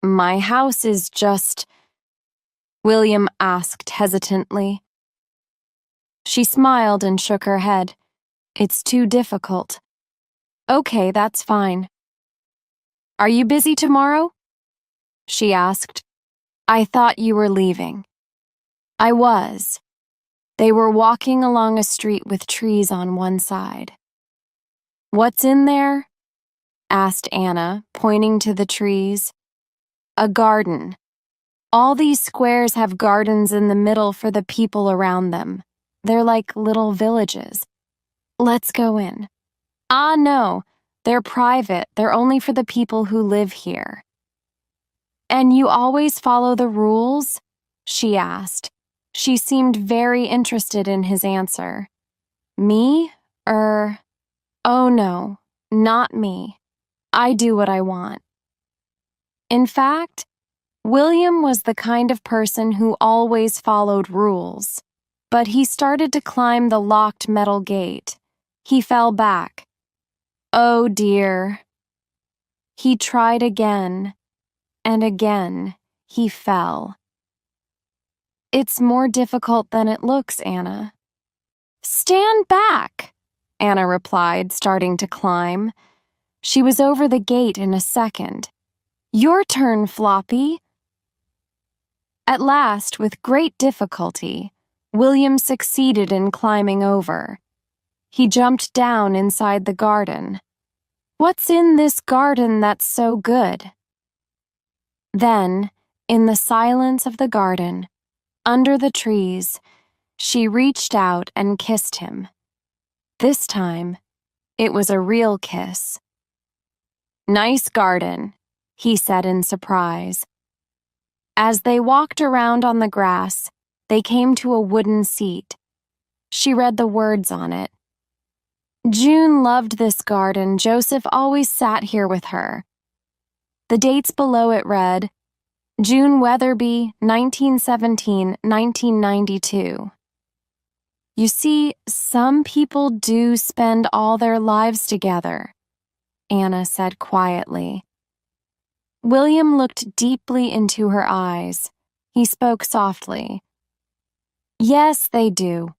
My house is just—" William asked hesitantly. She smiled and shook her head. "It's too difficult." "Okay, that's fine." "Are you busy tomorrow?" she asked. "I thought you were leaving." "I was." They were walking along a street with trees on one side. "What's in there?" asked Anna, pointing to the trees. "A garden. All these squares have gardens in the middle for the people around them. They're like little villages." "Let's go in." "Ah, no. They're private. They're only for the people who live here." "And you always follow the rules?" she asked. She seemed very interested in his answer. "Me? Oh no, not me. I do what I want." In fact, William was the kind of person who always followed rules. But he started to climb the locked metal gate. He fell back. Oh dear. He tried again, and again he fell. "It's more difficult than it looks, Anna." "Stand back," Anna replied, starting to climb. She was over the gate in a second. "Your turn, Floppy." At last, with great difficulty, William succeeded in climbing over. He jumped down inside the garden. "What's in this garden that's so good?" Then, in the silence of the garden, under the trees, she reached out and kissed him. This time, it was a real kiss. "Nice garden," he said in surprise. As they walked around on the grass, they came to a wooden seat. She read the words on it. "June loved this garden. Joseph always sat here with her." The dates below it read, June Weatherby, 1917–1992. "You see, some people do spend all their lives together," Anna said quietly. William looked deeply into her eyes. He spoke softly. "Yes, they do."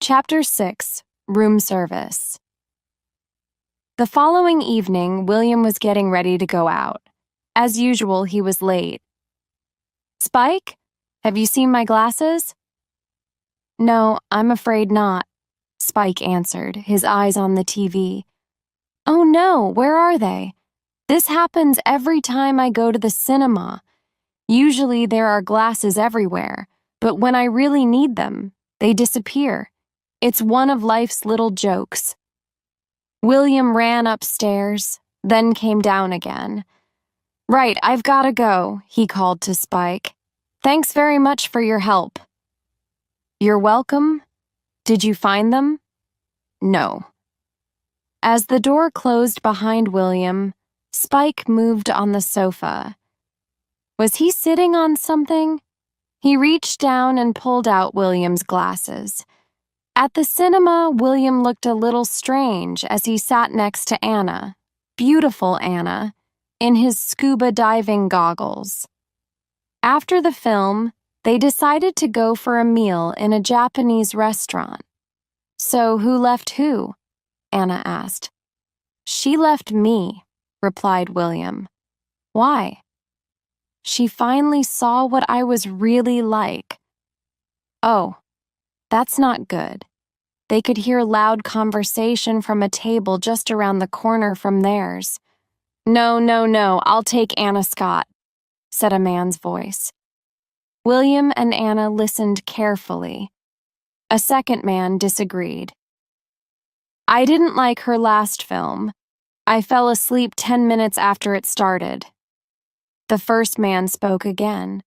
Chapter 6, Room Service. The following evening, William was getting ready to go out. As usual, he was late. "Spike, have you seen my glasses?" "No, I'm afraid not," Spike answered, his eyes on the TV. "Oh no, where are they? This happens every time I go to the cinema. Usually there are glasses everywhere, but when I really need them, they disappear. It's one of life's little jokes." William ran upstairs, then came down again. "Right, I've gotta go," he called to Spike. "Thanks very much for your help." "You're welcome. Did you find them?" "No." As the door closed behind William, Spike moved on the sofa. Was he sitting on something? He reached down and pulled out William's glasses. At the cinema, William looked a little strange as he sat next to Anna, beautiful Anna, in his scuba diving goggles. After the film, they decided to go for a meal in a Japanese restaurant. "So who left who?" Anna asked. "She left me," replied William. "Why?" She finally saw what I was really like. Oh, that's not good. They could hear loud conversation from a table just around the corner from theirs. No, no, no, I'll take Anna Scott, said a man's voice. William and Anna listened carefully. A second man disagreed. I didn't like her last film. I fell asleep 10 minutes after it started. The first man spoke again.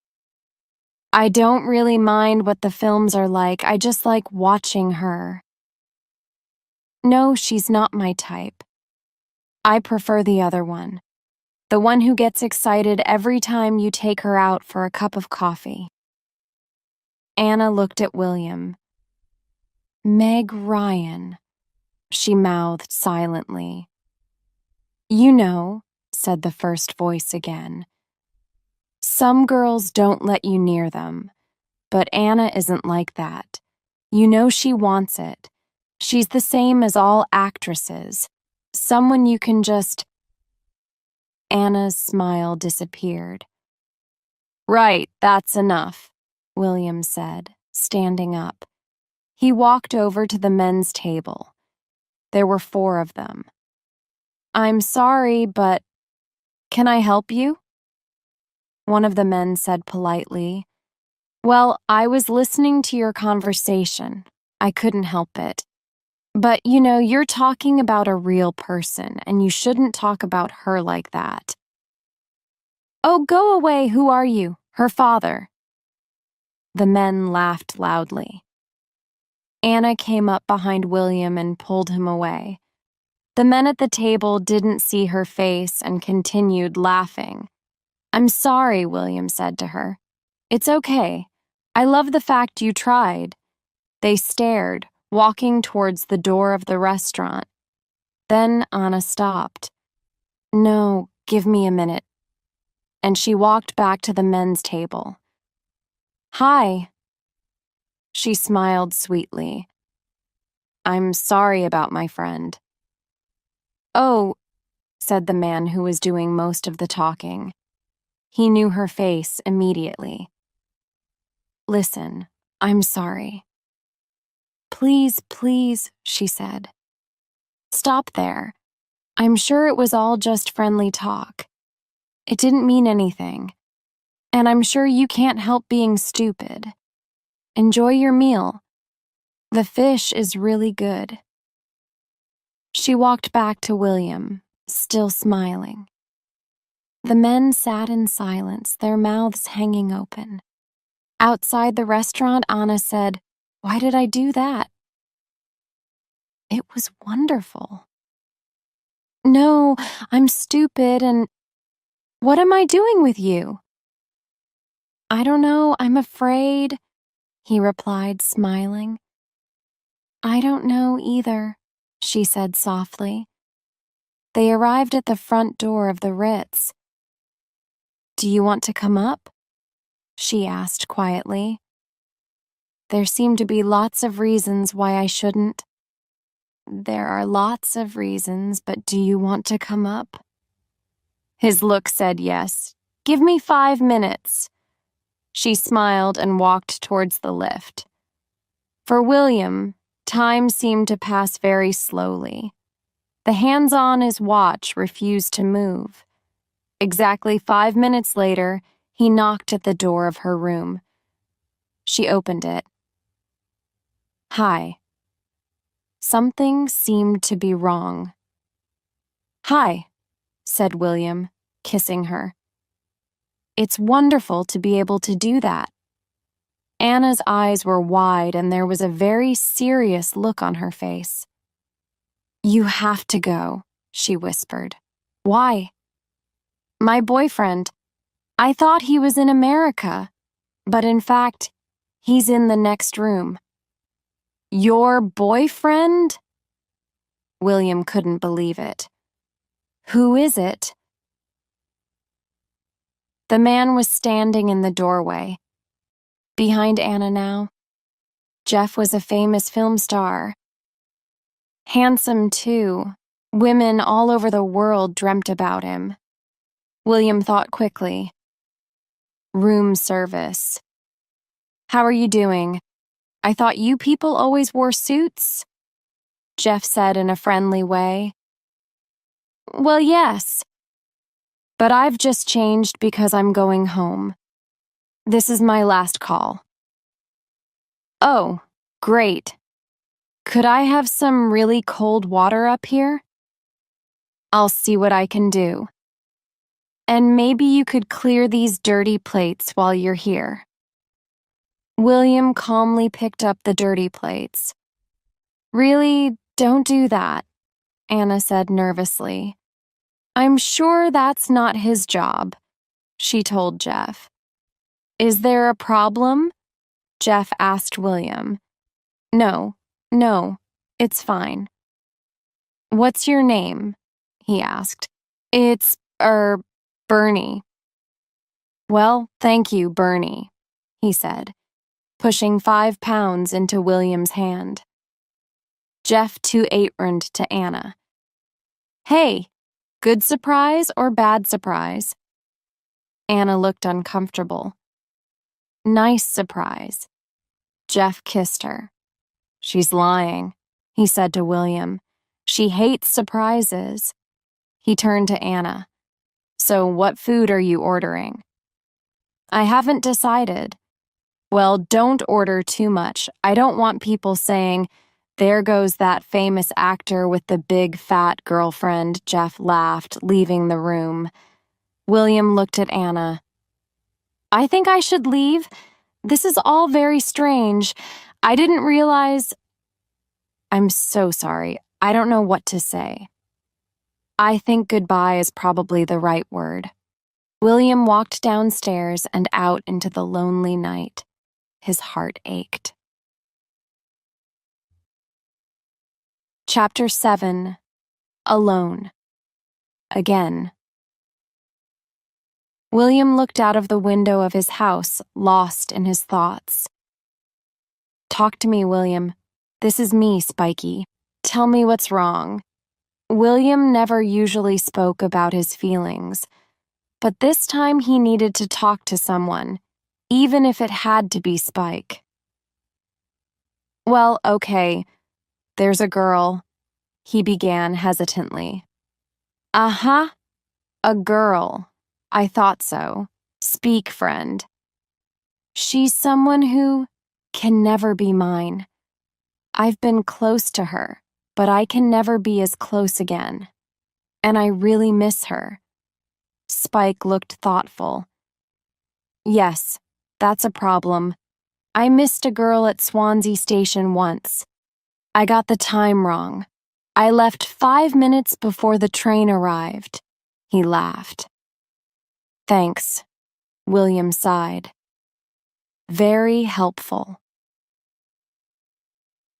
I don't really mind what the films are like, I just like watching her. No, she's not my type. I prefer the other one. The one who gets excited every time you take her out for a cup of coffee. Anna looked at William. Meg Ryan, she mouthed silently. You know, said the first voice again. Some girls don't let you near them, but Anna isn't like that. You know she wants it. She's the same as all actresses. Someone you can just... Anna's smile disappeared. Right, that's enough, William said, standing up. He walked over to the men's table. There were 4 of them. I'm sorry, but can I help you? One of the men said politely, Well, I was listening to your conversation. I couldn't help it. But, you know, you're talking about a real person, and you shouldn't talk about her like that. Oh, go away, who are you? Her father. The men laughed loudly. Anna came up behind William and pulled him away. The men at the table didn't see her face and continued laughing. I'm sorry, William said to her. It's okay. I love the fact you tried. They stared, walking towards the door of the restaurant. Then Anna stopped. No, give me a minute. And she walked back to the men's table. Hi. She smiled sweetly. I'm sorry about my friend. Oh, said the man who was doing most of the talking. He knew her face immediately. Listen, I'm sorry. Please, please, she said. Stop there. I'm sure it was all just friendly talk. It didn't mean anything. And I'm sure you can't help being stupid. Enjoy your meal. The fish is really good. She walked back to William, still smiling. The men sat in silence, their mouths hanging open. Outside the restaurant, Anna said, Why did I do that? It was wonderful. No, I'm stupid and... What am I doing with you? I don't know, I'm afraid, he replied, smiling. I don't know either, she said softly. They arrived at the front door of the Ritz. Do you want to come up? She asked quietly. There seem to be lots of reasons why I shouldn't. There are lots of reasons, but do you want to come up? His look said yes. Give me 5 minutes. She smiled and walked towards the lift. For William, time seemed to pass very slowly. The hands on his watch refused to move. Exactly 5 minutes later, he knocked at the door of her room. She opened it. Hi. Something seemed to be wrong. Hi, said William, kissing her. It's wonderful to be able to do that. Anna's eyes were wide and there was a very serious look on her face. You have to go, she whispered. Why? My boyfriend. I thought he was in America, but in fact, he's in the next room. Your boyfriend? William couldn't believe it. Who is it? The man was standing in the doorway. Behind Anna now, Jeff was a famous film star. Handsome, too. Women all over the world dreamt about him. William thought quickly. Room service. How are you doing? I thought you people always wore suits, Jeff said in a friendly way. Well, yes, but I've just changed because I'm going home. This is my last call. Oh, great. Could I have some really cold water up here? I'll see what I can do. And maybe you could clear these dirty plates while you're here. William calmly picked up the dirty plates. Really, don't do that, Anna said nervously. I'm sure that's not his job, she told Jeff. Is there a problem? Jeff asked William. No, it's fine. What's your name? He asked. It's, Bernie. Well, thank you, Bernie, he said, pushing 5 pounds into William's hand. Jeff 2-aproned to Anna. Hey, good surprise or bad surprise? Anna looked uncomfortable. Nice surprise. Jeff kissed her. She's lying, he said to William. She hates surprises. He turned to Anna. So what food are you ordering? I haven't decided. Well, don't order too much. I don't want people saying, there goes that famous actor with the big fat girlfriend. Jeff laughed, leaving the room. William looked at Anna. I think I should leave. This is all very strange. I didn't realize... I'm so sorry. I don't know what to say. I think goodbye is probably the right word. William walked downstairs and out into the lonely night. His heart ached. Chapter 7. Alone. Again. William looked out of the window of his house, lost in his thoughts. Talk to me, William. This is me, Spiky. Tell me what's wrong. William never usually spoke about his feelings, but this time he needed to talk to someone, even if it had to be Spike. Well, okay, there's a girl, he began hesitantly. Uh-huh, a girl. I thought so. Speak, friend. She's someone who can never be mine. I've been close to her, but I can never be as close again. And I really miss her. Spike looked thoughtful. Yes, that's a problem. I missed a girl at Swansea Station once. I got the time wrong. I left 5 minutes before the train arrived. He laughed. Thanks, William sighed. Very helpful.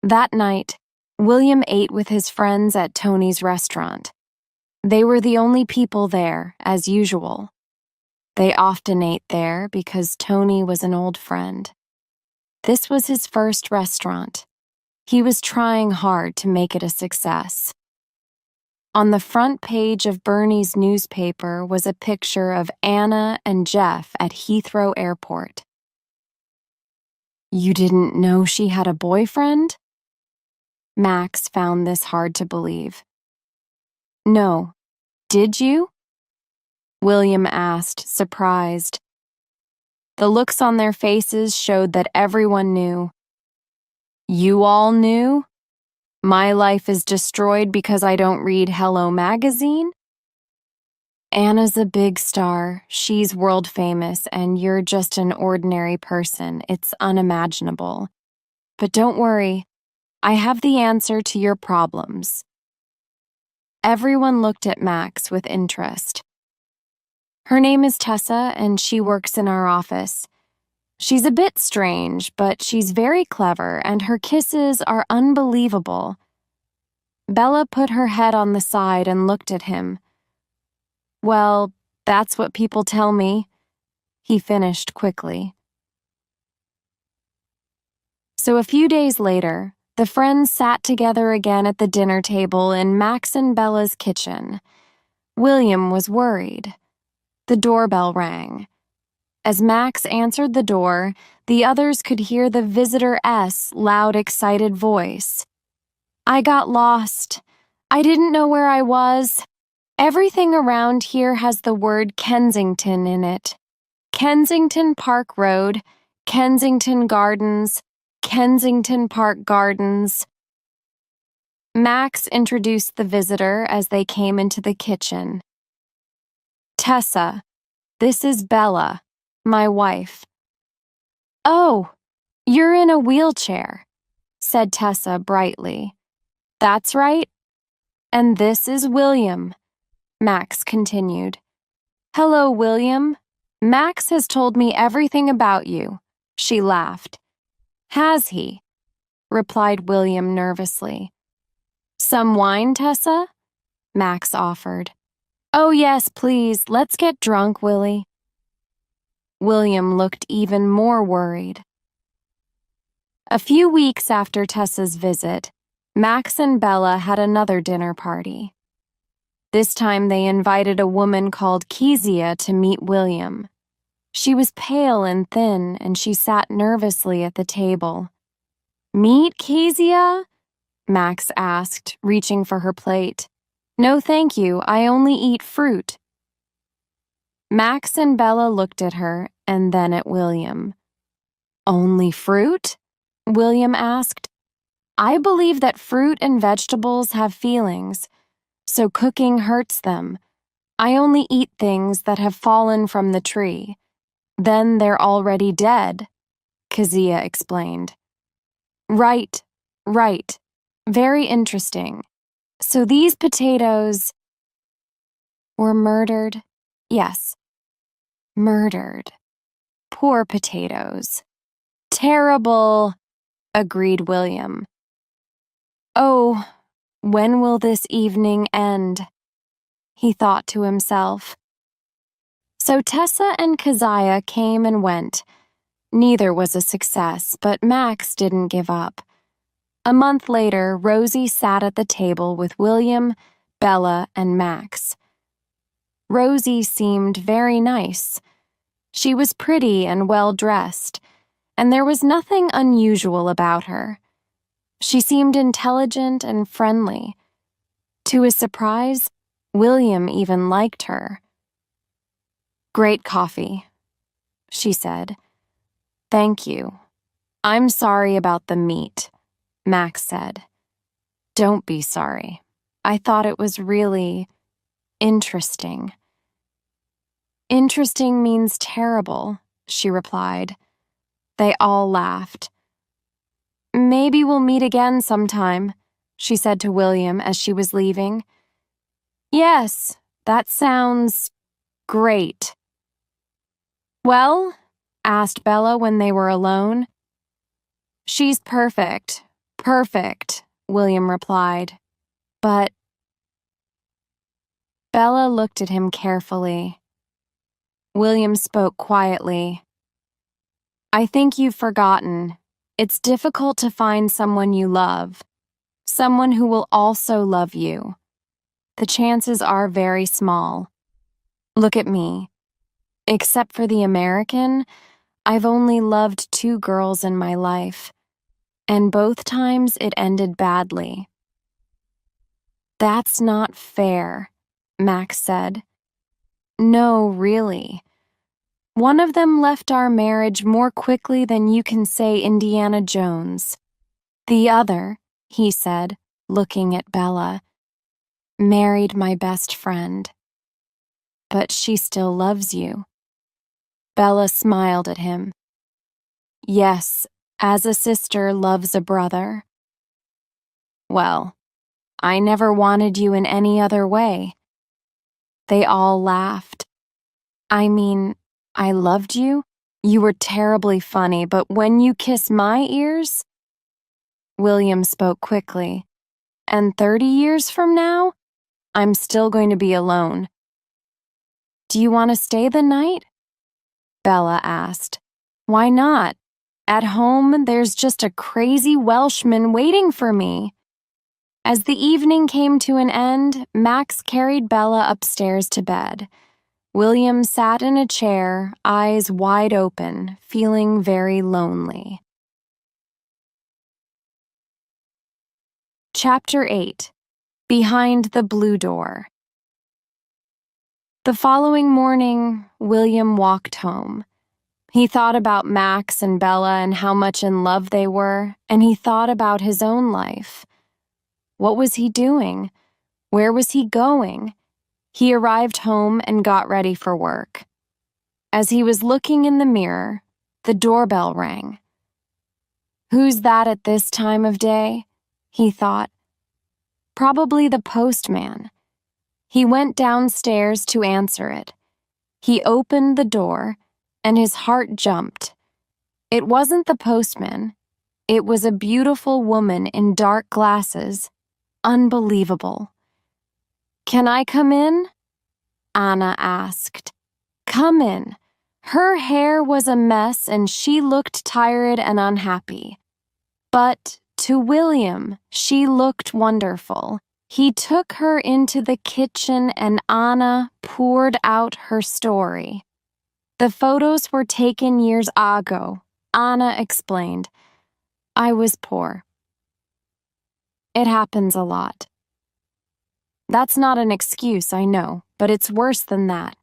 That night, William ate with his friends at Tony's restaurant. They were the only people there, as usual. They often ate there because Tony was an old friend. This was his first restaurant. He was trying hard to make it a success. On the front page of Bernie's newspaper was a picture of Anna and Jeff at Heathrow Airport. You didn't know she had a boyfriend? Max found this hard to believe. No, did you? William asked, surprised. The looks on their faces showed that everyone knew. You all knew? My life is destroyed because I don't read Hello Magazine? Anna's a big star, she's world famous, and you're just an ordinary person. It's unimaginable. But don't worry, I have the answer to your problems. Everyone looked at Max with interest. Her name is Tessa, and she works in our office. She's a bit strange, but she's very clever, and her kisses are unbelievable. Bella put her head on the side and looked at him. Well, that's what people tell me, he finished quickly. So a few days later, the friends sat together again at the dinner table in Max and Bella's kitchen. William was worried. The doorbell rang. As Max answered the door, the others could hear the visitor's loud, excited voice. I got lost. I didn't know where I was. Everything around here has the word Kensington in it. Kensington Park Road, Kensington Gardens, Kensington Park Gardens. Max introduced the visitor as they came into the kitchen. Tessa, this is Bella, my wife. Oh, you're in a wheelchair, said Tessa brightly. That's right. And this is William, Max continued. Hello, William. Max has told me everything about you, she laughed. Has he? Replied William nervously. Some wine, Tessa? Max offered. Oh, yes, please, let's get drunk, Willie. William looked even more worried. A few weeks after Tessa's visit, Max and Bella had another dinner party. This time they invited a woman called Kezia to meet William. She was pale and thin, and she sat nervously at the table. Meet Kezia? Max asked, reaching for her plate. No, thank you, I only eat fruit. Max and Bella looked at her and then at William. Only fruit? William asked. I believe that fruit and vegetables have feelings, so cooking hurts them. I only eat things that have fallen from the tree. Then they're already dead, Kezia explained. Right. Very interesting. So these potatoes were murdered? Yes. Murdered. Poor potatoes. Terrible, agreed William. Oh, when will this evening end? He thought to himself. So Tessa and Kezia came and went. Neither was a success, but Max didn't give up. A month later, Rosie sat at the table with William, Bella, and Max. Rosie seemed very nice. She was pretty and well-dressed, and there was nothing unusual about her. She seemed intelligent and friendly. To his surprise, William even liked her. Great coffee, she said. Thank you. I'm sorry about the meat, Max said. Don't be sorry. I thought it was really interesting. Interesting means terrible, she replied. They all laughed. Maybe we'll meet again sometime, she said to William as she was leaving. Yes, that sounds great. Well, asked Bella when they were alone. She's perfect, William replied. But Bella looked at him carefully. William spoke quietly. I think you've forgotten. It's difficult to find someone you love, someone who will also love you. The chances are very small. Look at me. Except for the American, I've only loved 2 girls in my life, and both times it ended badly. That's not fair, Max said. No, really. One of them left our marriage more quickly than you can say Indiana Jones. The other, he said, looking at Bella, married my best friend. But she still loves you. Bella smiled at him. Yes, as a sister loves a brother. Well, I never wanted you in any other way. They all laughed. I mean, I loved you. You were terribly funny, but when you kiss my ears? William spoke quickly. And 30 years from now, I'm still going to be alone. Do you want to stay the night? Bella asked. Why not? At home, there's just a crazy Welshman waiting for me. As the evening came to an end, Max carried Bella upstairs to bed. William sat in a chair, eyes wide open, feeling very lonely. Chapter 8. Behind the Blue Door. The following morning, William walked home. He thought about Max and Bella and how much in love they were, and he thought about his own life. What was he doing? Where was he going? He arrived home and got ready for work. As he was looking in the mirror, the doorbell rang. Who's that at this time of day? He thought. Probably the postman. He went downstairs to answer it. He opened the door, and his heart jumped. It wasn't the postman. It was a beautiful woman in dark glasses. Unbelievable. "Can I come in?" Anna asked. "Come in." Her hair was a mess and she looked tired and unhappy. But to William, she looked wonderful. He took her into the kitchen and Anna poured out her story. "The photos were taken years ago," Anna explained. "I was poor. It happens a lot." "That's not an excuse, I know, but it's worse than that.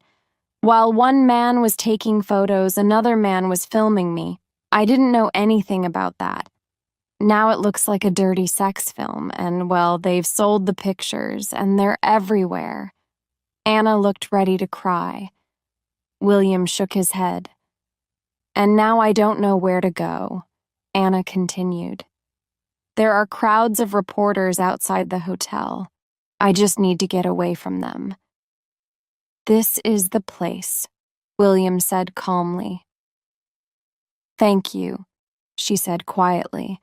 While one man was taking photos, another man was filming me. I didn't know anything about that. Now it looks like a dirty sex film, and, well, they've sold the pictures, and they're everywhere." Anna looked ready to cry. William shook his head. "And now I don't know where to go," Anna continued. "There are crowds of reporters outside the hotel. I just need to get away from them." "This is the place," William said calmly. "Thank you," she said quietly.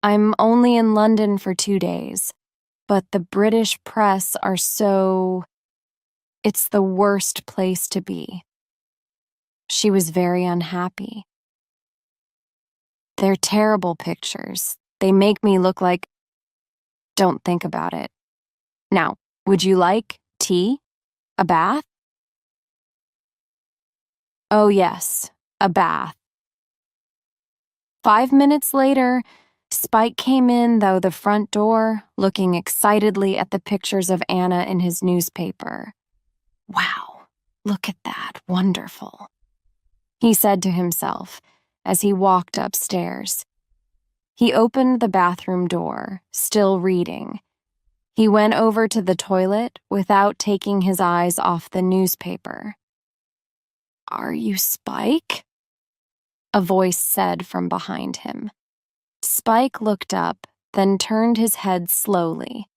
"I'm only in London for 2 days, but the British press are so... It's the worst place to be." She was very unhappy. "They're terrible pictures. They make me look like... Don't think about it. Now, would you like tea? A bath?" "Oh yes, a bath." 5 minutes later, Spike came in through the front door, looking excitedly at the pictures of Anna in his newspaper. "Wow, look at that, wonderful," he said to himself as he walked upstairs. He opened the bathroom door, still reading. He went over to the toilet without taking his eyes off the newspaper. "Are you Spike?" a voice said from behind him. Spike looked up, then turned his head slowly.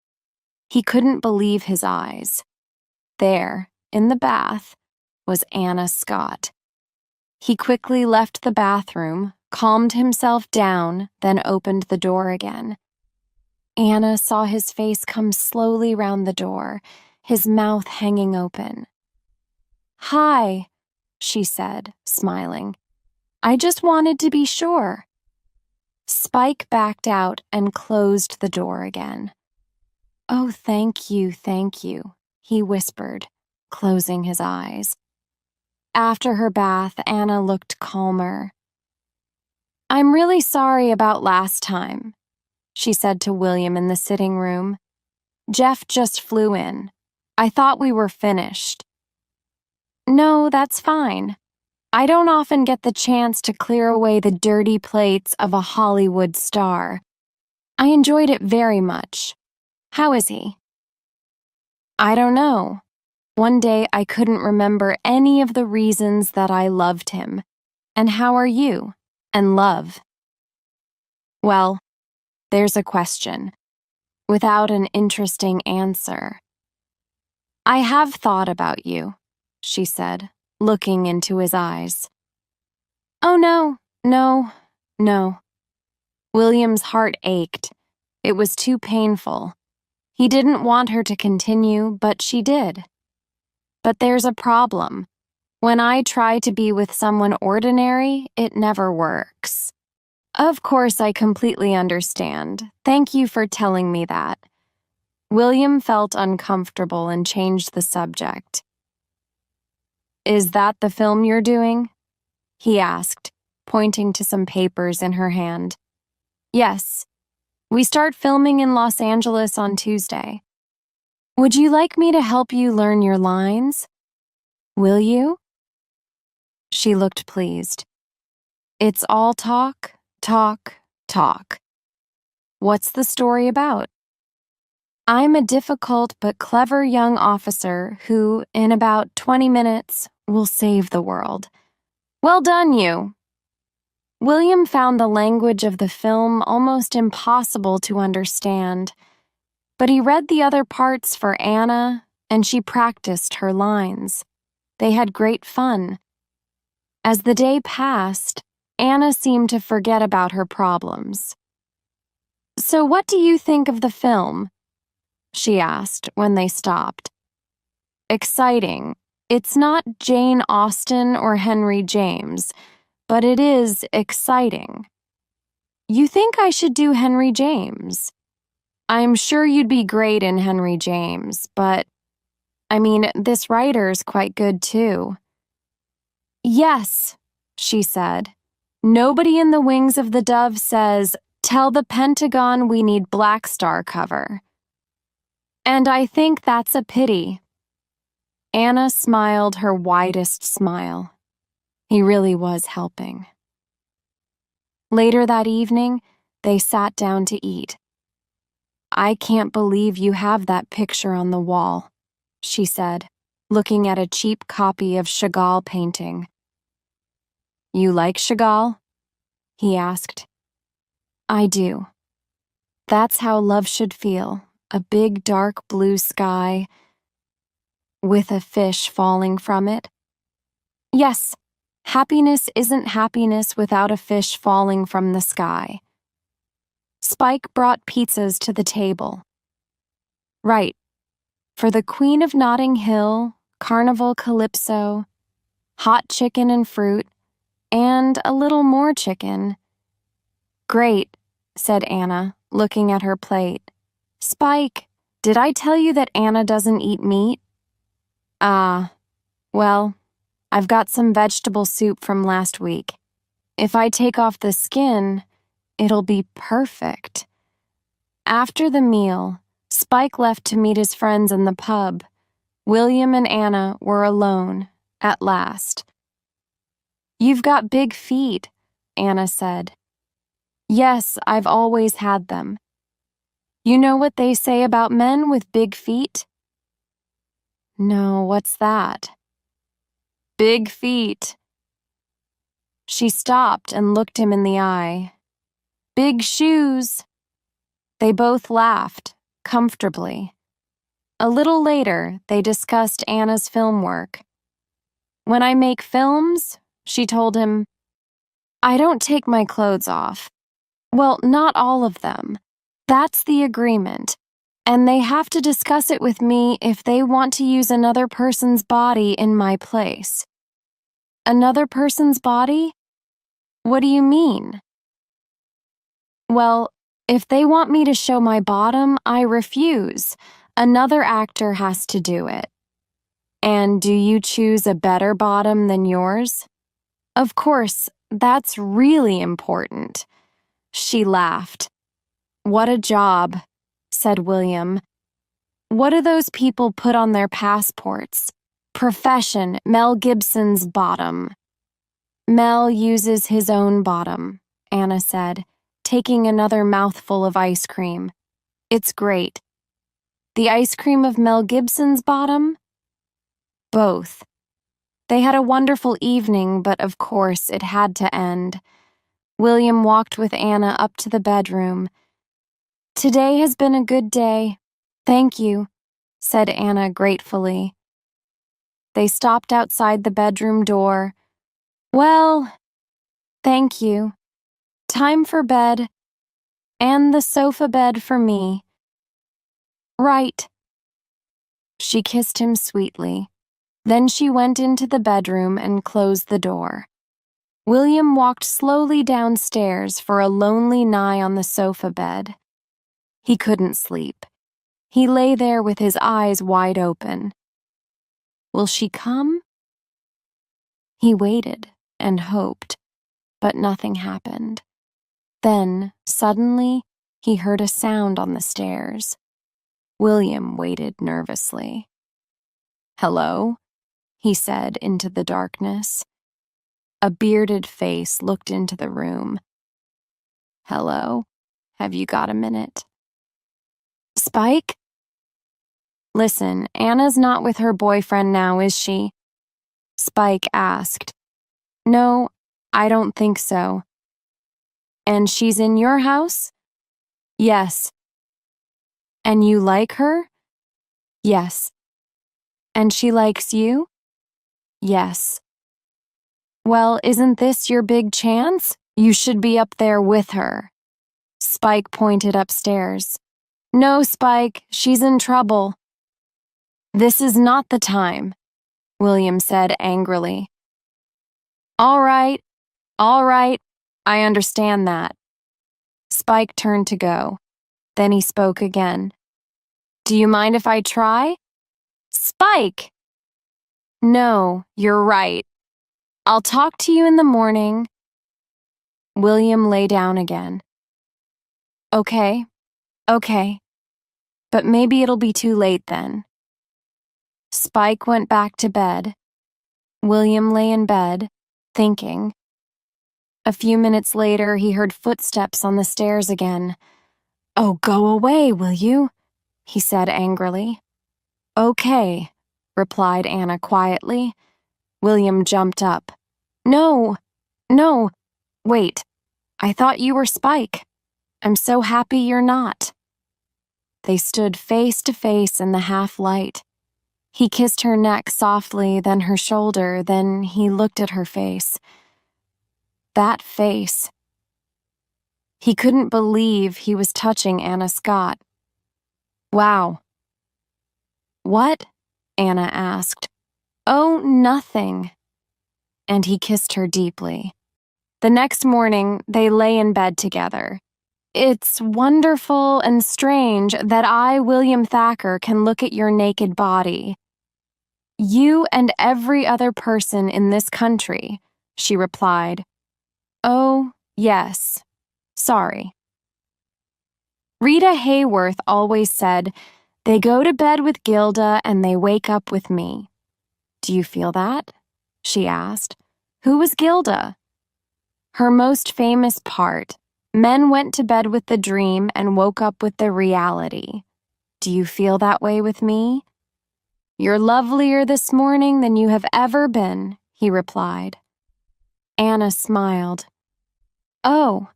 He couldn't believe his eyes. There, in the bath, was Anna Scott. He quickly left the bathroom, calmed himself down, then opened the door again. Anna saw his face come slowly round the door, his mouth hanging open. "Hi," she said, smiling. "I just wanted to be sure." Spike backed out and closed the door again. "Oh, thank you," he whispered, closing his eyes. After her bath, Anna looked calmer. "I'm really sorry about last time," she said to William in the sitting room. "Jeff just flew in. I thought we were finished." "No, that's fine. I don't often get the chance to clear away the dirty plates of a Hollywood star. I enjoyed it very much. How is he?" "I don't know. One day I couldn't remember any of the reasons that I loved him. And how are you? And love?" "Well, there's a question, without an interesting answer." "I have thought about you," she said, looking into his eyes. "Oh, no. William's heart ached. It was too painful. He didn't want her to continue, but she did. But there's a problem. When I try to be with someone ordinary, it never works." "Of course, I completely understand. Thank you for telling me that." William felt uncomfortable and changed the subject. Is that the film you're doing? He asked, pointing to some papers in her hand. Yes. We start filming in Los Angeles on Tuesday. Would you like me to help you learn your lines? Will you? She looked pleased. It's all talk, talk, talk. What's the story about? I'm a difficult but clever young officer who, in about 20 minutes, will save the world. Well done, you. William found the language of the film almost impossible to understand, but he read the other parts for Anna, and she practiced her lines. They had great fun. As the day passed, Anna seemed to forget about her problems. So what do you think of the film? She asked when they stopped. Exciting. It's not Jane Austen or Henry James, but it is exciting. You think I should do Henry James? I'm sure you'd be great in Henry James, but this writer's quite good too. Yes, she said. Nobody in the wings of the Dove says, tell the Pentagon we need Black Star cover. And I think that's a pity. Anna smiled her widest smile. He really was helping. Later that evening, they sat down to eat. I can't believe you have that picture on the wall, she said, looking at a cheap copy of Chagall painting. You like Chagall? He asked. I do. That's how love should feel, a big dark blue sky with a fish falling from it. Yes, happiness isn't happiness without a fish falling from the sky. Spike brought pizzas to the table. Right. For the Queen of Notting Hill, Carnival Calypso, hot chicken and fruit, and a little more chicken. Great, said Anna, looking at her plate. Spike, did I tell you that Anna doesn't eat meat? Well, I've got some vegetable soup from last week. If I take off the skin, it'll be perfect. After the meal, Spike left to meet his friends in the pub. William and Anna were alone, at last. You've got big feet, Anna said. Yes, I've always had them. You know what they say about men with big feet? No, what's that? Big feet. She stopped and looked him in the eye. Big shoes. They both laughed, comfortably. A little later, they discussed Anna's film work. When I make films, she told him, I don't take my clothes off. Well, not all of them. That's the agreement. And they have to discuss it with me if they want to use another person's body in my place. Another person's body? What do you mean? Well, if they want me to show my bottom, I refuse. Another actor has to do it. And do you choose a better bottom than yours? Of course, that's really important. She laughed. What a job, said William. What do those people put on their passports? Profession, Mel Gibson's bottom. Mel uses his own bottom, Anna said, taking another mouthful of ice cream. It's great. The ice cream of Mel Gibson's bottom? Both. They had a wonderful evening, but of course it had to end. William walked with Anna up to the bedroom. Today has been a good day. Thank you, said Anna gratefully. They stopped outside the bedroom door. Well, thank you. Time for bed. And the sofa bed for me. Right. She kissed him sweetly. Then she went into the bedroom and closed the door. William walked slowly downstairs for a lonely nigh on the sofa bed. He couldn't sleep. He lay there with his eyes wide open. Will she come? He waited and hoped, but nothing happened. Then, suddenly, he heard a sound on the stairs. William waited nervously. "Hello?" he said into the darkness. A bearded face looked into the room. "Hello? Have you got a minute?" "Spike?" "Listen, Anna's not with her boyfriend now, is she?" Spike asked. "No, I don't think so." "And she's in your house?" "Yes." "And you like her?" "Yes." "And she likes you?" "Yes." "Well, isn't this your big chance? You should be up there with her." Spike pointed upstairs. "No, Spike, she's in trouble." "This is not the time," William said angrily. All right, I understand that." Spike turned to go. Then he spoke again. "Do you mind if I try?" "Spike!" "No, you're right. I'll talk to you in the morning." William lay down again. Okay, but maybe it'll be too late then." Spike went back to bed. William lay in bed, thinking. A few minutes later, he heard footsteps on the stairs again. "Oh, go away, will you?" he said angrily. "Okay," replied Anna quietly. William jumped up. No, wait. I thought you were Spike. I'm so happy you're not." They stood face to face in the half-light. He kissed her neck softly, then her shoulder, then he looked at her face. That face. He couldn't believe he was touching Anna Scott. "Wow." "What?" Anna asked. "Oh, nothing." And he kissed her deeply. The next morning, they lay in bed together. "It's wonderful and strange that I, William Thacker, can look at your naked body." "You and every other person in this country," she replied. "Oh, yes. Sorry." Rita Hayworth always said, "They go to bed with Gilda and they wake up with me." "Do you feel that?" she asked. "Who was Gilda?" "Her most famous part. Men went to bed with the dream and woke up with the reality. Do you feel that way with me?" "You're lovelier this morning than you have ever been," he replied. Anna smiled. "Oh."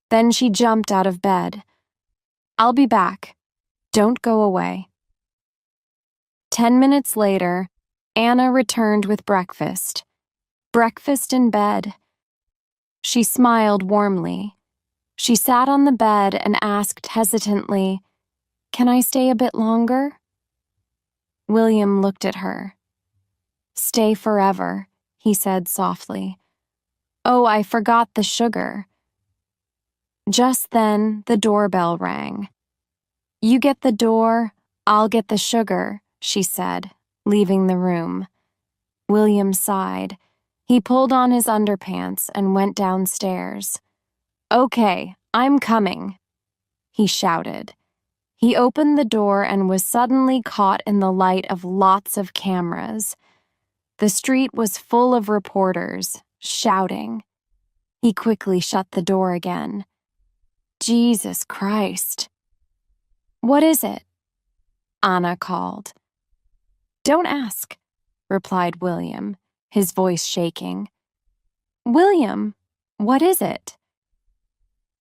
Then she jumped out of bed. "I'll be back. Don't go away." 10 minutes later, Anna returned with breakfast. Breakfast in bed. She smiled warmly. She sat on the bed and asked hesitantly, "Can I stay a bit longer?" William looked at her. "Stay forever," he said softly. "Oh, I forgot the sugar." Just then, the doorbell rang. "You get the door, I'll get the sugar," she said, leaving the room. William sighed. He pulled on his underpants and went downstairs. "Okay, I'm coming," he shouted. He opened the door and was suddenly caught in the light of lots of cameras. The street was full of reporters, shouting. He quickly shut the door again. Jesus Christ. "What is it?" Anna called. "Don't ask," replied William, his voice shaking. "William, what is it?"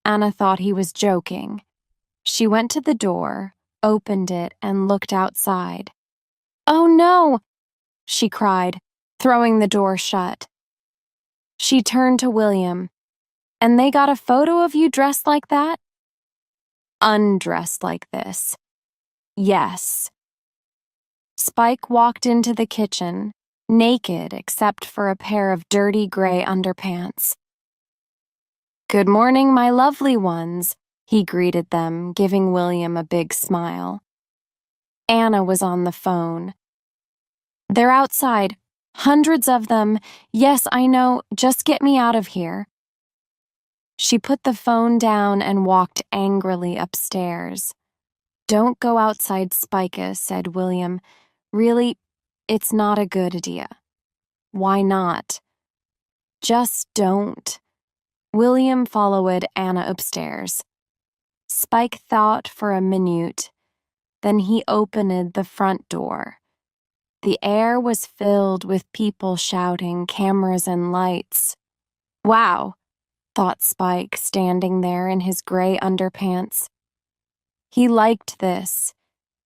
Anna thought he was joking. She went to the door, opened it, and looked outside. "Oh no!" she cried, throwing the door shut. She turned to William. "And they got a photo of you dressed like that?" "Undressed like this." "Yes." Spike walked into the kitchen, naked except for a pair of dirty gray underpants. "Good morning, my lovely ones," he greeted them, giving William a big smile. Anna was on the phone. "They're outside. Hundreds of them. Yes, I know. Just get me out of here. She put the phone down and walked angrily upstairs. Don't go outside, Spica, said William. Really, it's not a good idea. Why not? Just don't. William followed Anna upstairs. Spike thought for a minute. Then he opened the front door. The air was filled with people shouting, cameras and lights. Wow, thought Spike, standing there in his gray underpants. He liked this.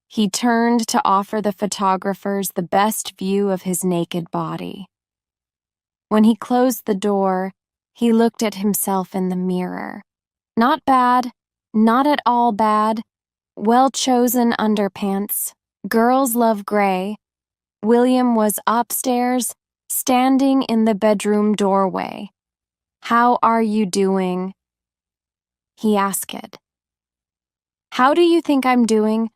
He turned to offer the photographers the best view of his naked body. When he closed the door, he looked at himself in the mirror. Not bad, not at all bad. Well-chosen underpants. Girls love gray. William was upstairs, standing in the bedroom doorway. How are you doing? He asked. How do you think I'm doing?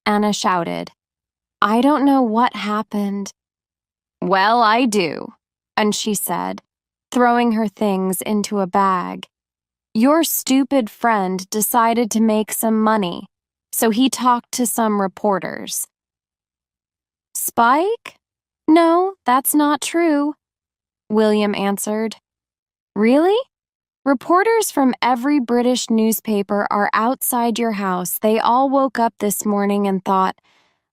Anna shouted. I don't know what happened. Well, I do, and she said, throwing her things into a bag. Your stupid friend decided to make some money, so he talked to some reporters. Spike? No, that's not true, William answered. Really? Reporters from every British newspaper are outside your house. They all woke up this morning and thought,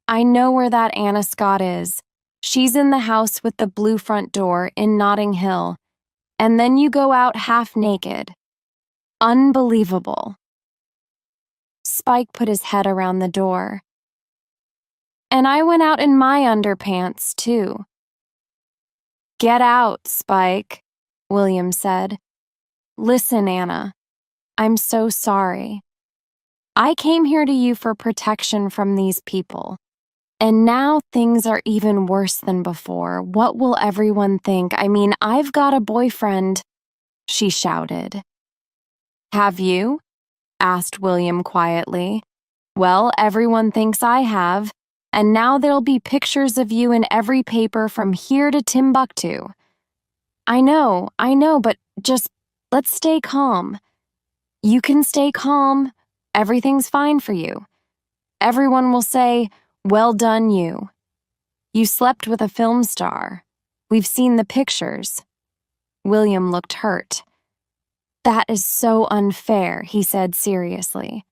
I know where that Anna Scott is. She's in the house with the blue front door in Notting Hill. And then you go out half naked. Unbelievable. Spike put his head around the door. And I went out in my underpants, too. Get out, Spike, William said. Listen, Anna, I'm so sorry. I came here to you for protection from these people. And now things are even worse than before. What will everyone think? I mean, I've got a boyfriend, she shouted. Have you? Asked William quietly. Well, everyone thinks I have, and now there'll be pictures of you in every paper from here to Timbuktu. I know, but just let's stay calm. You can stay calm. Everything's fine for you. Everyone will say, well done, you. You slept with a film star. We've seen the pictures. William looked hurt. That is so unfair, he said seriously.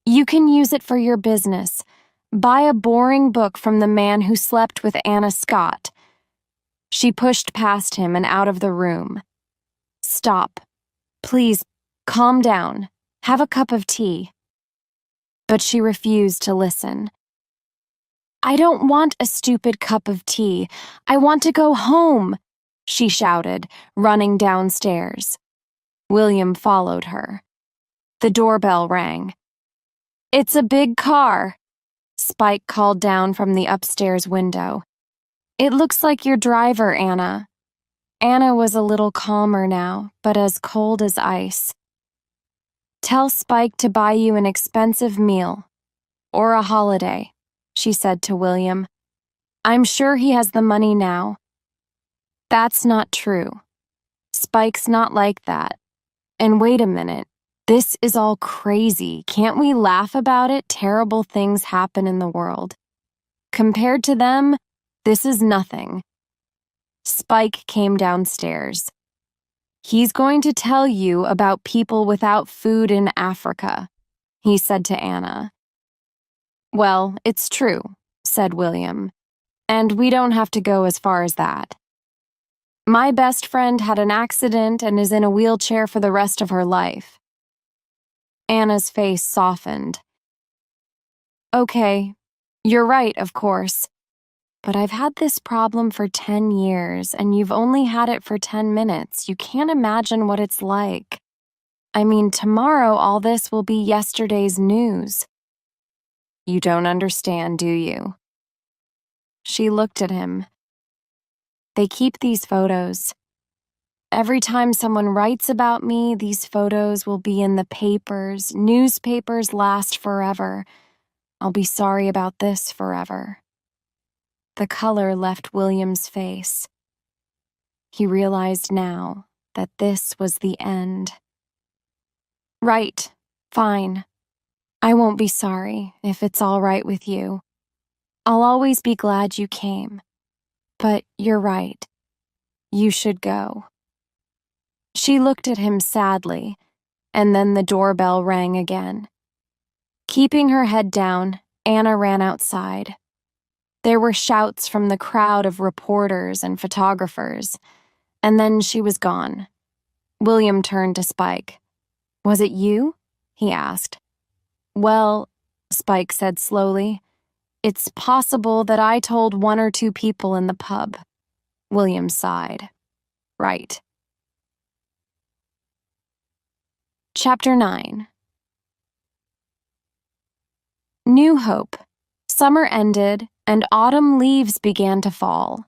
You can use it for your business. Buy a boring book from the man who slept with Anna Scott. She pushed past him and out of the room. Stop. Please, calm down. Have a cup of tea. But she refused to listen. I don't want a stupid cup of tea. I want to go home, she shouted, running downstairs. William followed her. The doorbell rang. It's a big car, Spike called down from the upstairs window. It looks like your driver, Anna. Anna was a little calmer now, but as cold as ice. Tell Spike to buy you an expensive meal. Or a holiday, she said to William. I'm sure he has the money now. That's not true. Spike's not like that. And wait a minute. This is all crazy. Can't we laugh about it? Terrible things happen in the world. Compared to them, this is nothing. Spike came downstairs. He's going to tell you about people without food in Africa, he said to Anna. Well, it's true, said William, and we don't have to go as far as that. My best friend had an accident and is in a wheelchair for the rest of her life. Anna's face softened. Okay, you're right, of course. But I've had this problem for 10 years, and you've only had it for 10 minutes. You can't imagine what it's like. I mean, tomorrow all this will be yesterday's news. You don't understand, do you? She looked at him. They keep these photos. Every time someone writes about me, these photos will be in the papers. Newspapers last forever. I'll be sorry about this forever. The color left William's face. He realized now that this was the end. Right, fine. I won't be sorry if it's all right with you. I'll always be glad you came. But you're right. You should go. She looked at him sadly, and then the doorbell rang again. Keeping her head down, Anna ran outside. There were shouts from the crowd of reporters and photographers, and then she was gone. William turned to Spike. "Was it you?" he asked. "Well," Spike said slowly, "it's possible that I told one or two people in the pub." William sighed. Right. Chapter 9. New Hope. Summer ended, and autumn leaves began to fall.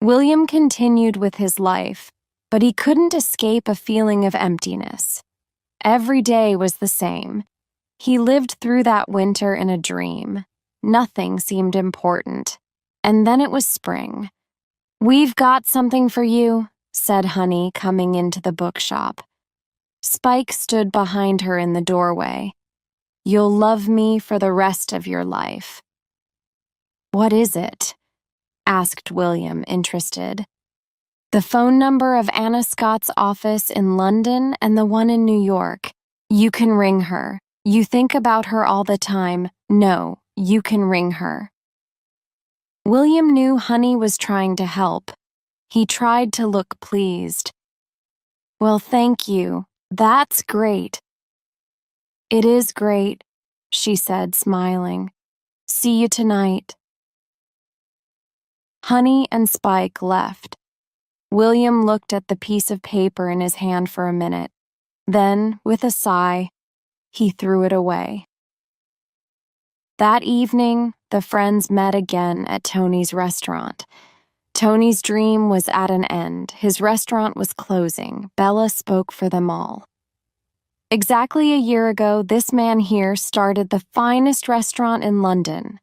William continued with his life, but he couldn't escape a feeling of emptiness. Every day was the same. He lived through that winter in a dream. Nothing seemed important. And then it was spring. "We've got something for you," said Honey, coming into the bookshop. Spike stood behind her in the doorway. "You'll love me for the rest of your life." "What is it?" asked William, interested. "The phone number of Anna Scott's office in London and the one in New York. You can ring her. You think about her all the time. No, you can ring her." William knew Honey was trying to help. He tried to look pleased. "Well, thank you. That's great." "It is great," she said, smiling. "See you tonight." Honey and Spike left. William looked at the piece of paper in his hand for a minute. Then, with a sigh, he threw it away. That evening, the friends met again at Tony's restaurant. Tony's dream was at an end. His restaurant was closing. Bella spoke for them all. "Exactly a year ago, this man here started the finest restaurant in London."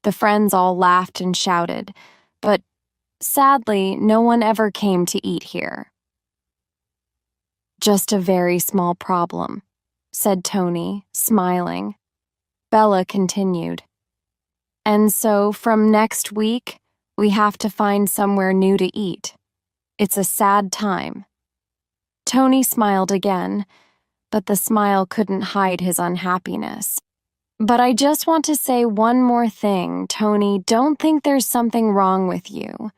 The friends all laughed and shouted, but sadly, no one ever came to eat here. "Just a very small problem," said Tony, smiling. Bella continued. "And so, from next week, we have to find somewhere new to eat. It's a sad time." Tony smiled again, but the smile couldn't hide his unhappiness. "But I just want to say one more thing, Tony. Don't think there's something wrong with you.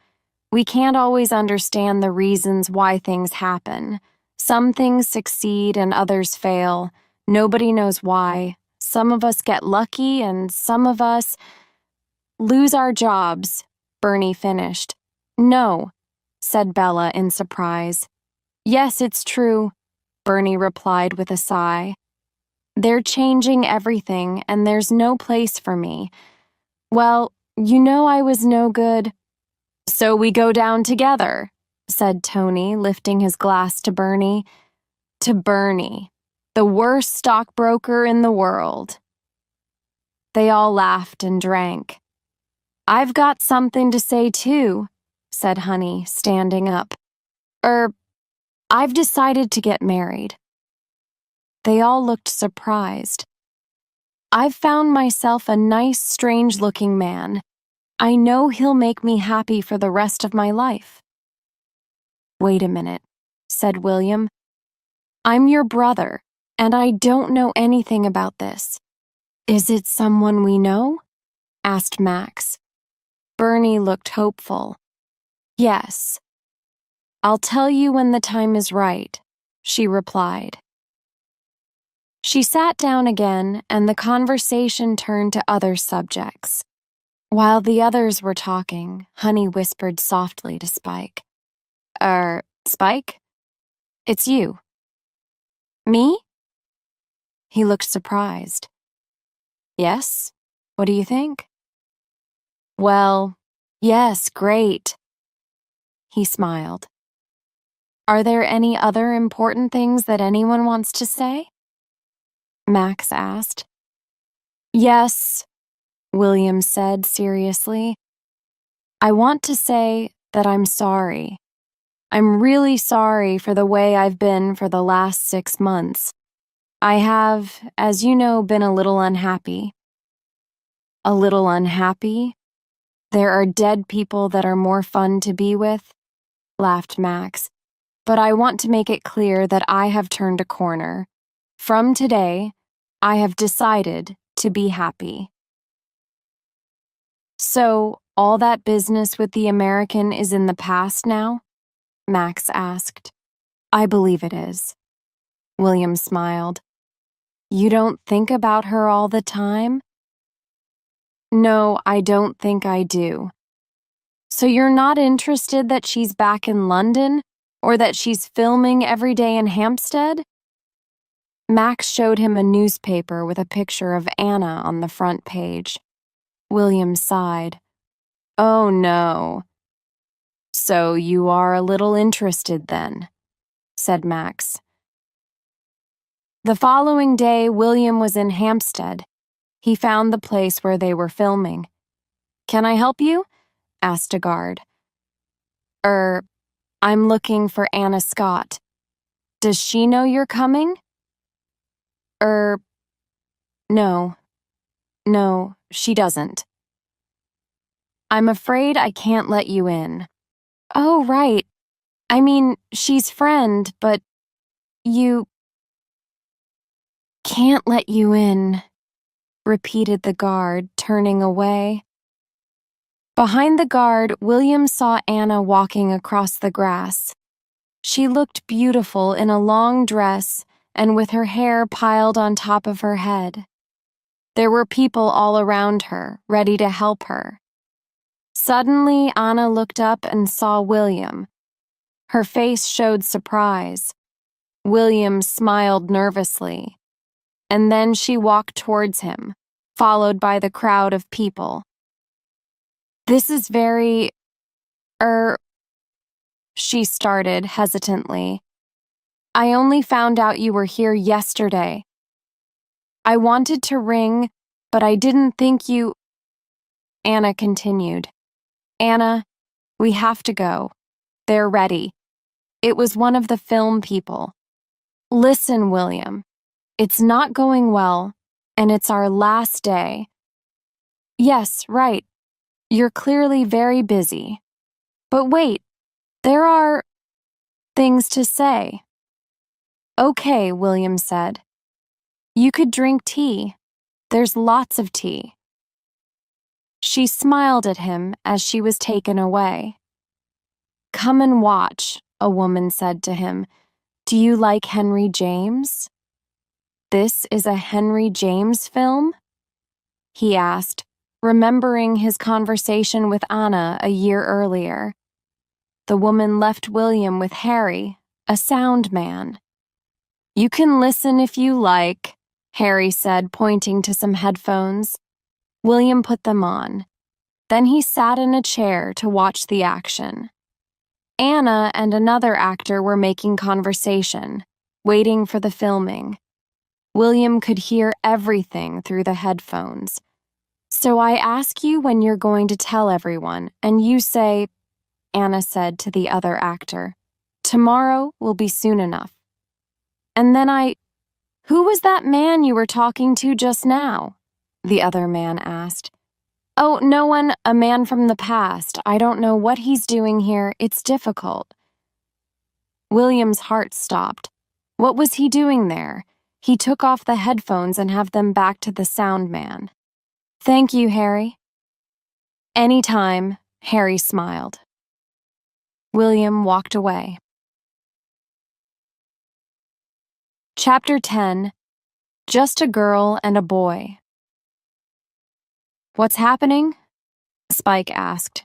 We can't always understand the reasons why things happen. Some things succeed and others fail. Nobody knows why. Some of us get lucky and some of us lose our jobs," Bernie finished. "No," said Bella in surprise. "Yes, it's true," Bernie replied with a sigh. "They're changing everything, and there's no place for me. Well, you know I was no good." "So we go down together," said Tony, lifting his glass to Bernie. "To Bernie, the worst stockbroker in the world." They all laughed and drank. "I've got something to say too," said Honey, standing up. I've decided to get married." They all looked surprised. "I've found myself a nice, strange-looking man. I know he'll make me happy for the rest of my life." "Wait a minute," said William. "I'm your brother, and I don't know anything about this." "Is it someone we know?" asked Max. Bernie looked hopeful. "Yes. I'll tell you when the time is right," she replied. She sat down again, and the conversation turned to other subjects. While the others were talking, Honey whispered softly to Spike. Spike? It's you." "Me?" He looked surprised. "Yes? What do you think?" "Well, yes, great." He smiled. "Are there any other important things that anyone wants to say?" Max asked. "Yes," William said seriously. I want to say that I'm sorry. I'm really sorry for the way I've been for the last 6 months. I have, as you know, been a little unhappy. A little unhappy? There are dead people that are more fun to be with, laughed Max. But I want to make it clear that I have turned a corner. From today, I have decided to be happy. So, all that business with the American is in the past now? Max asked. I believe it is. William smiled. You don't think about her all the time? No, I don't think I do. So you're not interested that she's back in London, or that she's filming every day in Hampstead? Max showed him a newspaper with a picture of Anna on the front page. William sighed. Oh, no. So you are a little interested then, said Max. The following day, William was in Hampstead. He found the place where they were filming. Can I help you? Asked a guard. I'm looking for Anna Scott. Does she know you're coming? No. No, she doesn't. I'm afraid I can't let you in. Oh, right. I mean, she's friend, but you can't let you in, repeated the guard, turning away. Behind the guard, William saw Anna walking across the grass. She looked beautiful in a long dress and with her hair piled on top of her head. There were people all around her, ready to help her. Suddenly, Anna looked up and saw William. Her face showed surprise. William smiled nervously, and then she walked towards him, followed by the crowd of people. This is very, she started hesitantly. I only found out you were here yesterday. I wanted to ring, but I didn't think you... Anna continued. Anna, we have to go. They're ready. It was one of the film people. Listen, William. It's not going well, and it's our last day. Yes, right. You're clearly very busy. But wait, there are things to say. Okay, William said. You could drink tea. There's lots of tea. She smiled at him as she was taken away. Come and watch, a woman said to him. Do you like Henry James? This is a Henry James film? He asked, remembering his conversation with Anna a year earlier. The woman left William with Harry, a sound man. You can listen if you like, Harry said, pointing to some headphones. William put them on. Then he sat in a chair to watch the action. Anna and another actor were making conversation, waiting for the filming. William could hear everything through the headphones. So I ask you when you're going to tell everyone, and you say, Anna said to the other actor, tomorrow will be soon enough. And then who was that man you were talking to just now? The other man asked. Oh, no one, a man from the past. I don't know what he's doing here. It's difficult. William's heart stopped. What was he doing there? He took off the headphones and have them back to the sound man. Thank you, Harry. Anytime, Harry smiled. William walked away. Chapter 10. Just a Girl and a Boy. What's happening? Spike asked.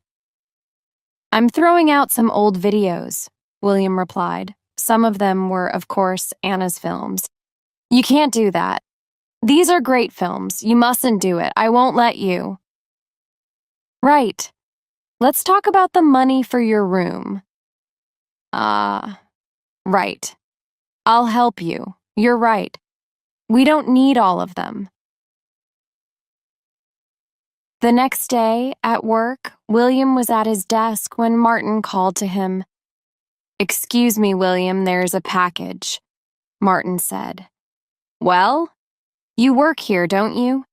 I'm throwing out some old videos, William replied. Some of them were, of course, Anna's films. You can't do that. These are great films. You mustn't do it. I won't let you. Right. Let's talk about the money for your room. Right. I'll help you. You're right. We don't need all of them. The next day, at work, William was at his desk when Martin called to him. "Excuse me, William, there's a package," Martin said. "Well, you work here, don't you?"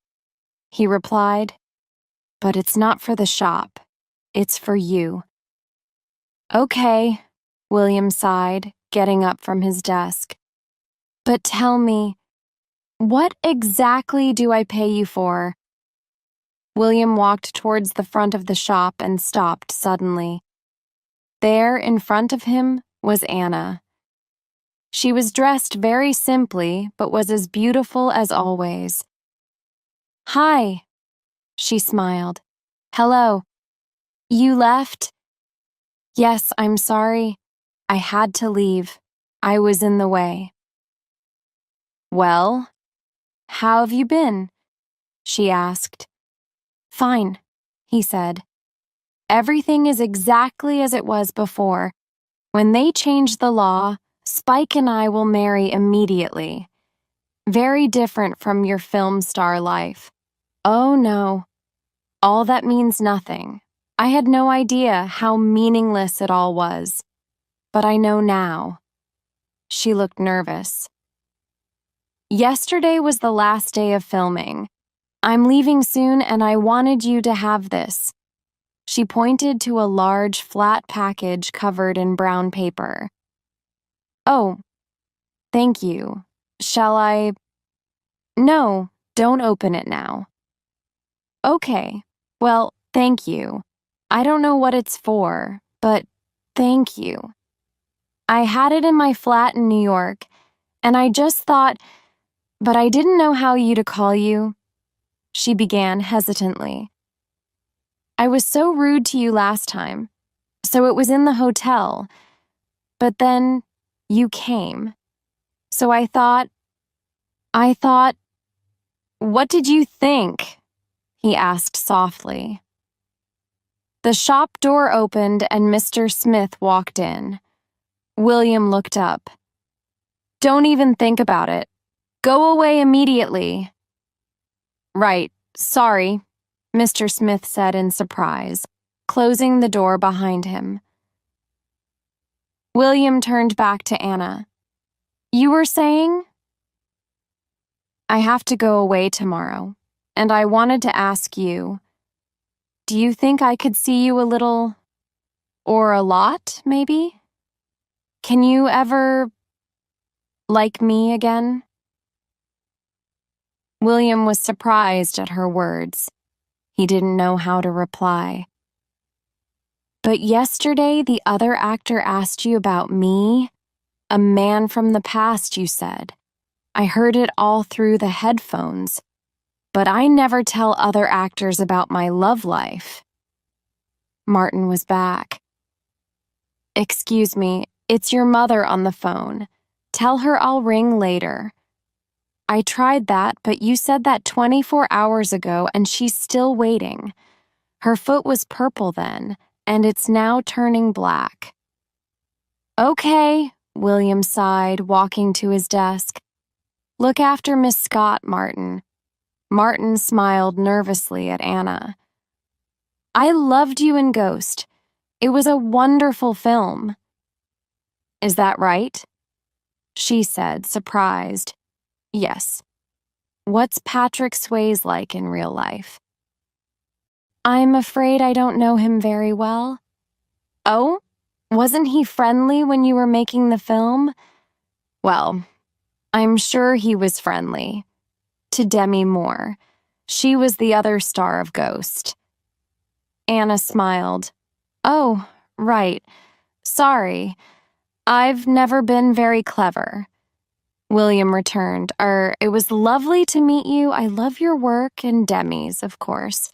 he replied. "But it's not for the shop. It's for you." "Okay," William sighed, getting up from his desk. "But tell me, what exactly do I pay you for?" William walked towards the front of the shop and stopped suddenly. There, in front of him, was Anna. She was dressed very simply, but was as beautiful as always. "Hi," she smiled. "Hello. You left?" "Yes, I'm sorry. I had to leave. I was in the way." "Well, how have you been?" she asked. "Fine," he said. "Everything is exactly as it was before. When they change the law, Spike and I will marry immediately. Very different from your film star life." "Oh, no. All that means nothing. I had no idea how meaningless it all was. But I know now." She looked nervous. "Yesterday was the last day of filming. I'm leaving soon and I wanted you to have this." She pointed to a large, flat package covered in brown paper. "Oh, thank you. Shall I—" "No, don't open it now." "Okay. Well, thank you. I don't know what it's for, but thank you. I had it in my flat in New York, and I just thought, but I didn't know how to call you," she began hesitantly. "I was so rude to you last time, so it was in the hotel. But then you came. So I thought, what did you think?" he asked softly. The shop door opened and Mr. Smith walked in. William looked up. "Don't even think about it. Go away immediately." "Right, sorry," Mr. Smith said in surprise, closing the door behind him. William turned back to Anna. "You were saying?" "I have to go away tomorrow, and I wanted to ask you, do you think I could see you a little, or a lot, maybe? Can you ever like me again?" William was surprised at her words. He didn't know how to reply. "But yesterday the other actor asked you about me? A man from the past, you said. I heard it all through the headphones. But I never tell other actors about my love life." Martin was back. "Excuse me, it's your mother on the phone. Tell her I'll ring later." "I tried that, but you said that 24 hours ago and she's still waiting. Her foot was purple then, and it's now turning black." "Okay," William sighed, walking to his desk. "Look after Miss Scott, Martin." Martin smiled nervously at Anna. "I loved you in Ghost. It was a wonderful film." "Is that right?" she said, surprised. "Yes. What's Patrick Swayze like in real life?" "I'm afraid I don't know him very well." "Oh? Wasn't he friendly when you were making the film?" "Well, I'm sure he was friendly. To Demi Moore. She was the other star of Ghost." Anna smiled. "Oh, right. Sorry. I've never been very clever." William returned. It was lovely to meet you. I love your work and Demi's, of course."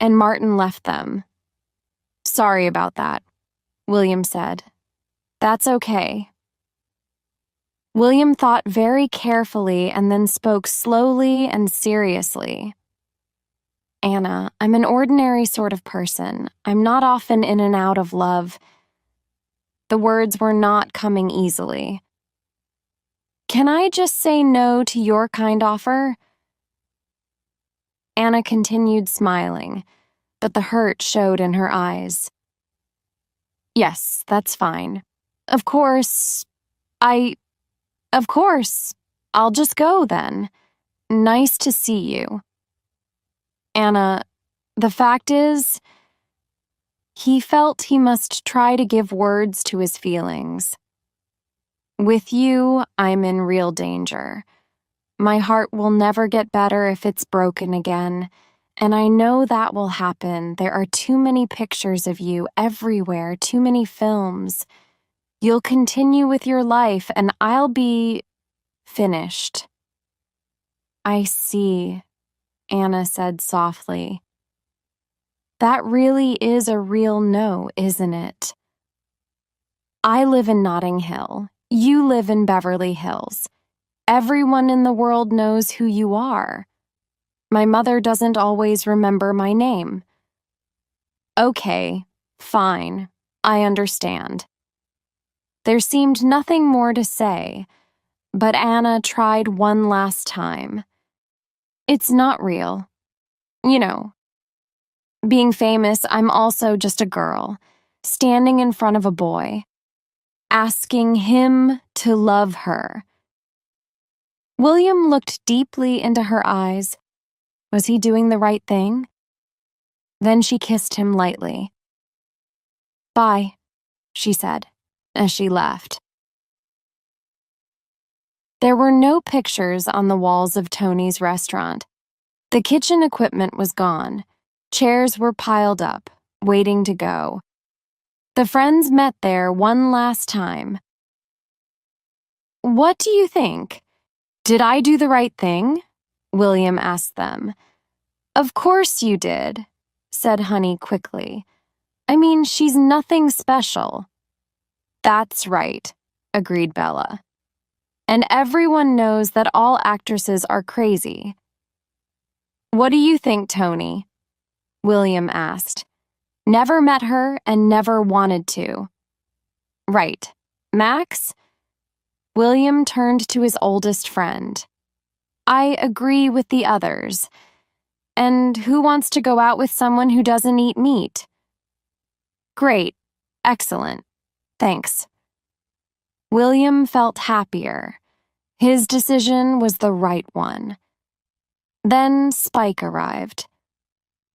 And Martin left them. "Sorry about that," William said. "That's okay." William thought very carefully and then spoke slowly and seriously. "Anna, I'm an ordinary sort of person. I'm not often in and out of love." The words were not coming easily. "Can I just say no to your kind offer?" Anna continued smiling, but the hurt showed in her eyes. Yes, that's fine. Of course, Of course. I'll just go then. Nice to see you. Anna, the fact is, he felt he must try to give words to his feelings. With you, I'm in real danger. My heart will never get better if it's broken again, and I know that will happen. There are too many pictures of you everywhere, too many films. You'll continue with your life, and I'll be finished. I see, Anna said softly. That really is a real no, isn't it? I live in Notting Hill. You live in Beverly Hills. Everyone in the world knows who you are. My mother doesn't always remember my name. Okay, fine, I understand. There seemed nothing more to say, but Anna tried one last time. It's not real. You know, being famous, I'm also just a girl, standing in front of a boy, asking him to love her. William looked deeply into her eyes. Was he doing the right thing? Then she kissed him lightly. Bye, she said, as she left. There were no pictures on the walls of Tony's restaurant. The kitchen equipment was gone. Chairs were piled up, waiting to go. The friends met there one last time. What do you think? Did I do the right thing? William asked them. Of course you did, said Honey quickly. I mean, she's nothing special. That's right, agreed Bella. And everyone knows that all actresses are crazy. What do you think, Tony? William asked. Never met her and never wanted to. Right. Max? William turned to his oldest friend. I agree with the others. And who wants to go out with someone who doesn't eat meat? Great. Excellent. Thanks. William felt happier. His decision was the right one. Then Spike arrived.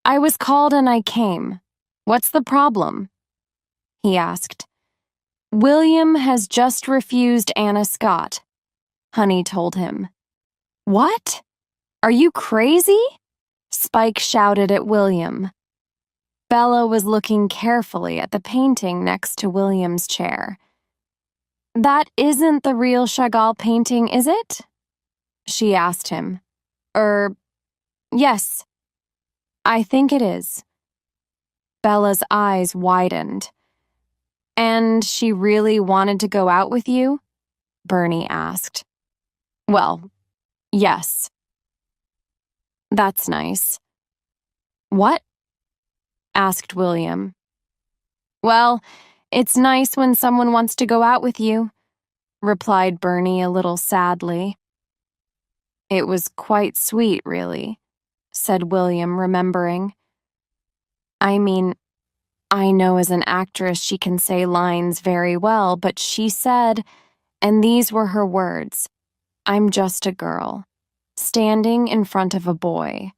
I was called and I came. What's the problem? He asked. William has just refused Anna Scott, Honey told him. What? Are you crazy? Spike shouted at William. Bella was looking carefully at the painting next to William's chair. That isn't the real Chagall painting, is it? She asked him. Yes. I think it is. Bella's eyes widened. And she really wanted to go out with you? Bernie asked. Well, yes. That's nice. What? Asked William. Well, it's nice when someone wants to go out with you, replied Bernie a little sadly. It was quite sweet, really, said William, remembering. I mean, I know as an actress she can say lines very well, but she said, and these were her words, I'm just a girl, standing in front of a boy,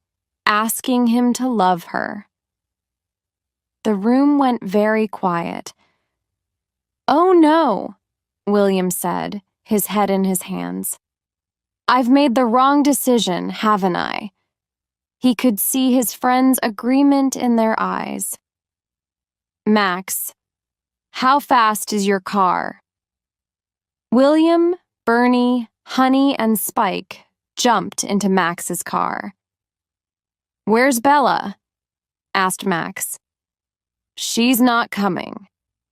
asking him to love her. The room went very quiet. Oh no, William said, his head in his hands. I've made the wrong decision, haven't I? He could see his friends' agreement in their eyes. Max, how fast is your car? William, Bernie, Honey, and Spike jumped into Max's car. Where's Bella? Asked Max. She's not coming,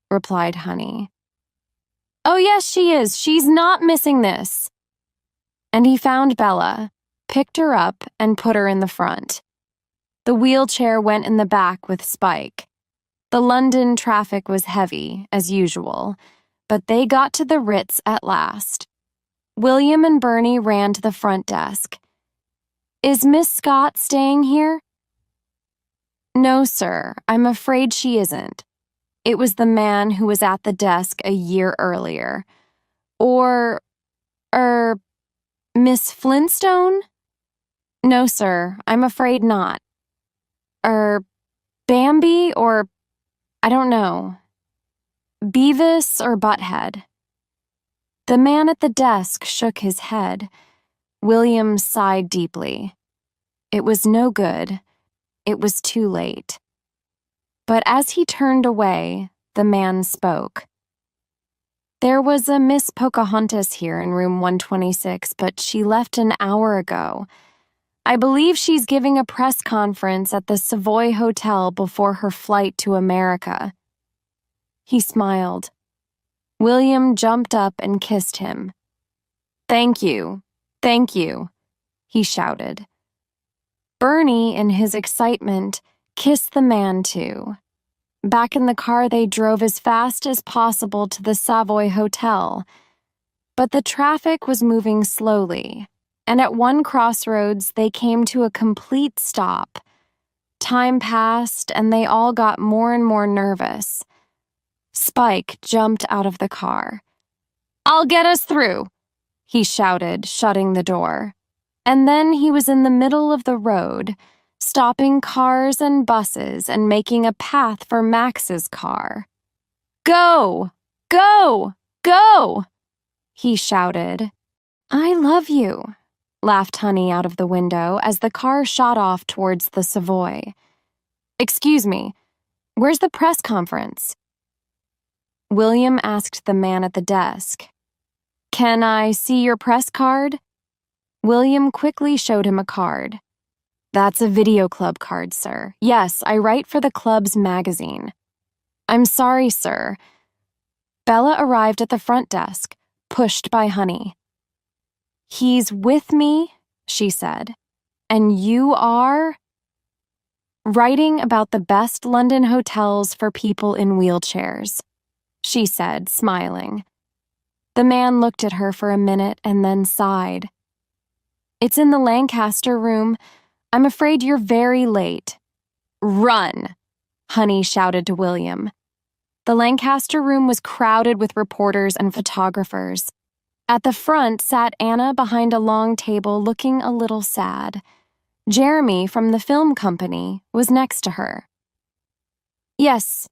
replied Honey. Oh, yes, she is. She's not missing this. And he found Bella, picked her up, and put her in the front. The wheelchair went in the back with Spike. The London traffic was heavy, as usual, but they got to the Ritz at last. William and Bernie ran to the front desk. Is Miss Scott staying here? No, sir, I'm afraid she isn't. It was the man who was at the desk a year earlier. Or, Miss Flintstone? No, sir, I'm afraid not. Bambi or, I don't know, Beavis or Butthead? The man at the desk shook his head. William sighed deeply. It was no good. It was too late. But as he turned away, the man spoke. There was a Miss Pocahontas here in room 126, but she left an hour ago. I believe she's giving a press conference at the Savoy Hotel before her flight to America. He smiled. William jumped up and kissed him. Thank you, he shouted. Bernie, in his excitement, kissed the man too. Back in the car, they drove as fast as possible to the Savoy Hotel. But the traffic was moving slowly, and at one crossroads, they came to a complete stop. Time passed, and they all got more and more nervous. Spike jumped out of the car. I'll get us through, he shouted, shutting the door. And then he was in the middle of the road, stopping cars and buses and making a path for Max's car. Go! Go! Go! He shouted. I love you, laughed Honey out of the window as the car shot off towards the Savoy. Excuse me, where's the press conference? William asked the man at the desk. Can I see your press card? William quickly showed him a card. That's a video club card, sir. Yes, I write for the club's magazine. I'm sorry, sir. Bella arrived at the front desk, pushed by Honey. He's with me, she said. And you are? Writing about the best London hotels for people in wheelchairs, she said, smiling. The man looked at her for a minute and then sighed. It's in the Lancaster room. I'm afraid you're very late. Run, Honey shouted to William. The Lancaster room was crowded with reporters and photographers. At the front sat Anna behind a long table looking a little sad. Jeremy from the film company was next to her. Yes.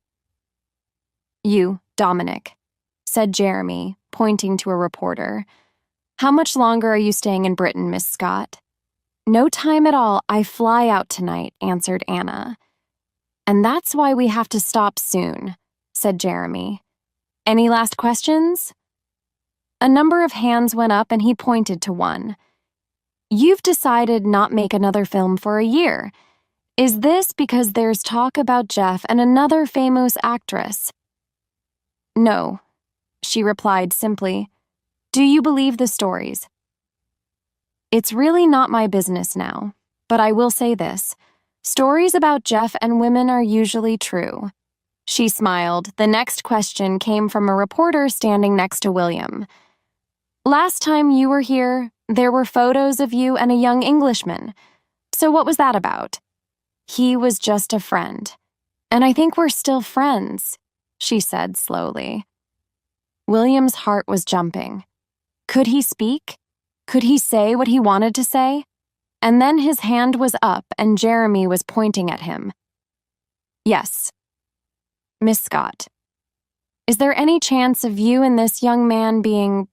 You, Dominic, said Jeremy, pointing to a reporter. How much longer are you staying in Britain, Miss Scott? No time at all. I fly out tonight, answered Anna. And that's why we have to stop soon, said Jeremy. Any last questions? A number of hands went up and he pointed to one. You've decided not make another film for a year. Is this because there's talk about Jeff and another famous actress? No, she replied simply. Do you believe the stories? It's really not my business now, but I will say this. Stories about Jeff and women are usually true. She smiled. The next question came from a reporter standing next to William. Last time you were here, there were photos of you and a young Englishman. So what was that about? He was just a friend. And I think we're still friends, she said slowly. William's heart was jumping. Could he speak? Could he say what he wanted to say? And then his hand was up and Jeremy was pointing at him. Yes. Miss Scott, is there any chance of you and this young man being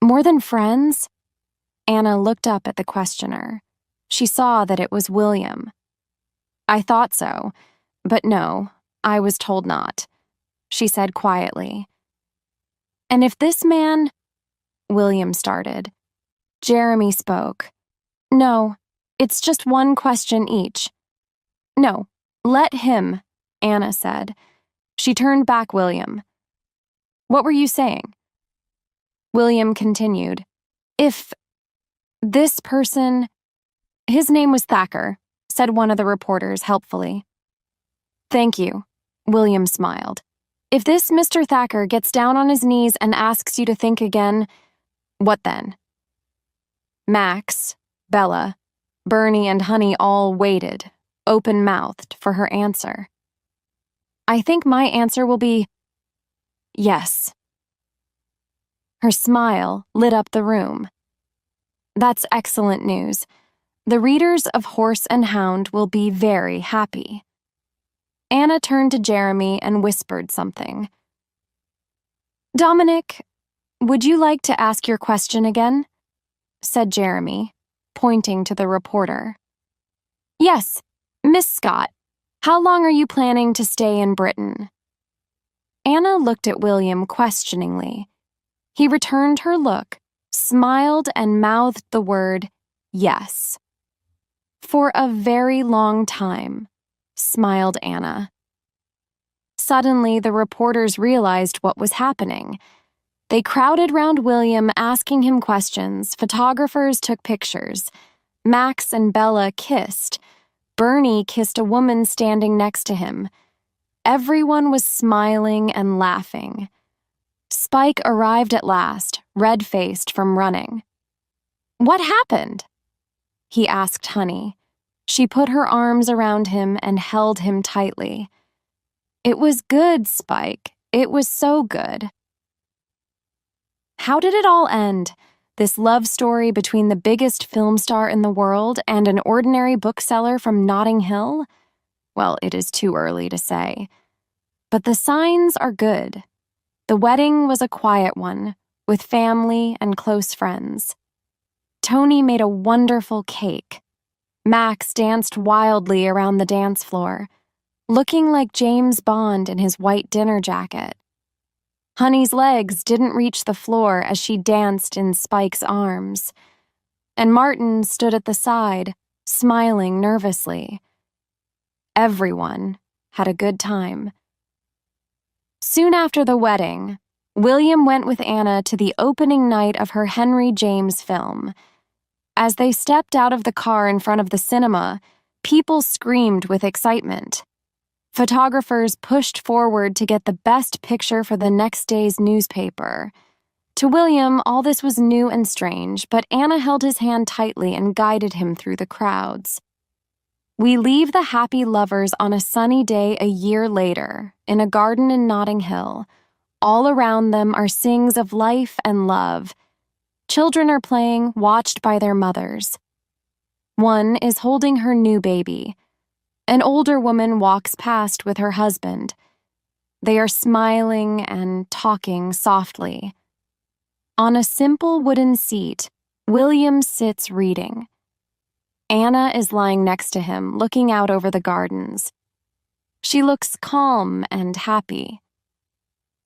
more than friends? Anna looked up at the questioner. She saw that it was William. I thought so, but no, I was told not, she said quietly. And if this man... William started. Jeremy spoke. No, it's just one question each. No, let him, Anna said. She turned back William. What were you saying? William continued. If this person... His name was Thacker, said one of the reporters helpfully. Thank you, William smiled. If this Mr. Thacker gets down on his knees and asks you to think again, what then? Max, Bella, Bernie and Honey all waited, open-mouthed, for her answer. I think my answer will be yes. Her smile lit up the room. That's excellent news. The readers of Horse and Hound will be very happy. Anna turned to Jeremy and whispered something. Dominic, would you like to ask your question again? Said Jeremy, pointing to the reporter. Yes, Miss Scott, how long are you planning to stay in Britain? Anna looked at William questioningly. He returned her look, smiled, and mouthed the word, yes. For a very long time, smiled Anna. Suddenly, the reporters realized what was happening. They crowded round William, asking him questions. Photographers took pictures. Max and Bella kissed. Bernie kissed a woman standing next to him. Everyone was smiling and laughing. Spike arrived at last, red-faced from running. What happened? He asked Honey. She put her arms around him and held him tightly. It was good, Spike. It was so good. How did it all end? This love story between the biggest film star in the world and an ordinary bookseller from Notting Hill? Well, it is too early to say. But the signs are good. The wedding was a quiet one, with family and close friends. Tony made a wonderful cake. Max danced wildly around the dance floor, looking like James Bond in his white dinner jacket. Honey's legs didn't reach the floor as she danced in Spike's arms, and Martin stood at the side, smiling nervously. Everyone had a good time. Soon after the wedding, William went with Anna to the opening night of her Henry James film. As they stepped out of the car in front of the cinema, people screamed with excitement. Photographers pushed forward to get the best picture for the next day's newspaper. To William, all this was new and strange, but Anna held his hand tightly and guided him through the crowds. We leave the happy lovers on a sunny day a year later, in a garden in Notting Hill. All around them are scenes of life and love. Children are playing, watched by their mothers. One is holding her new baby. An older woman walks past with her husband. They are smiling and talking softly. On a simple wooden seat, William sits reading. Anna is lying next to him, looking out over the gardens. She looks calm and happy.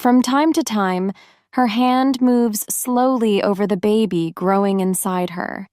From time to time, her hand moves slowly over the baby growing inside her.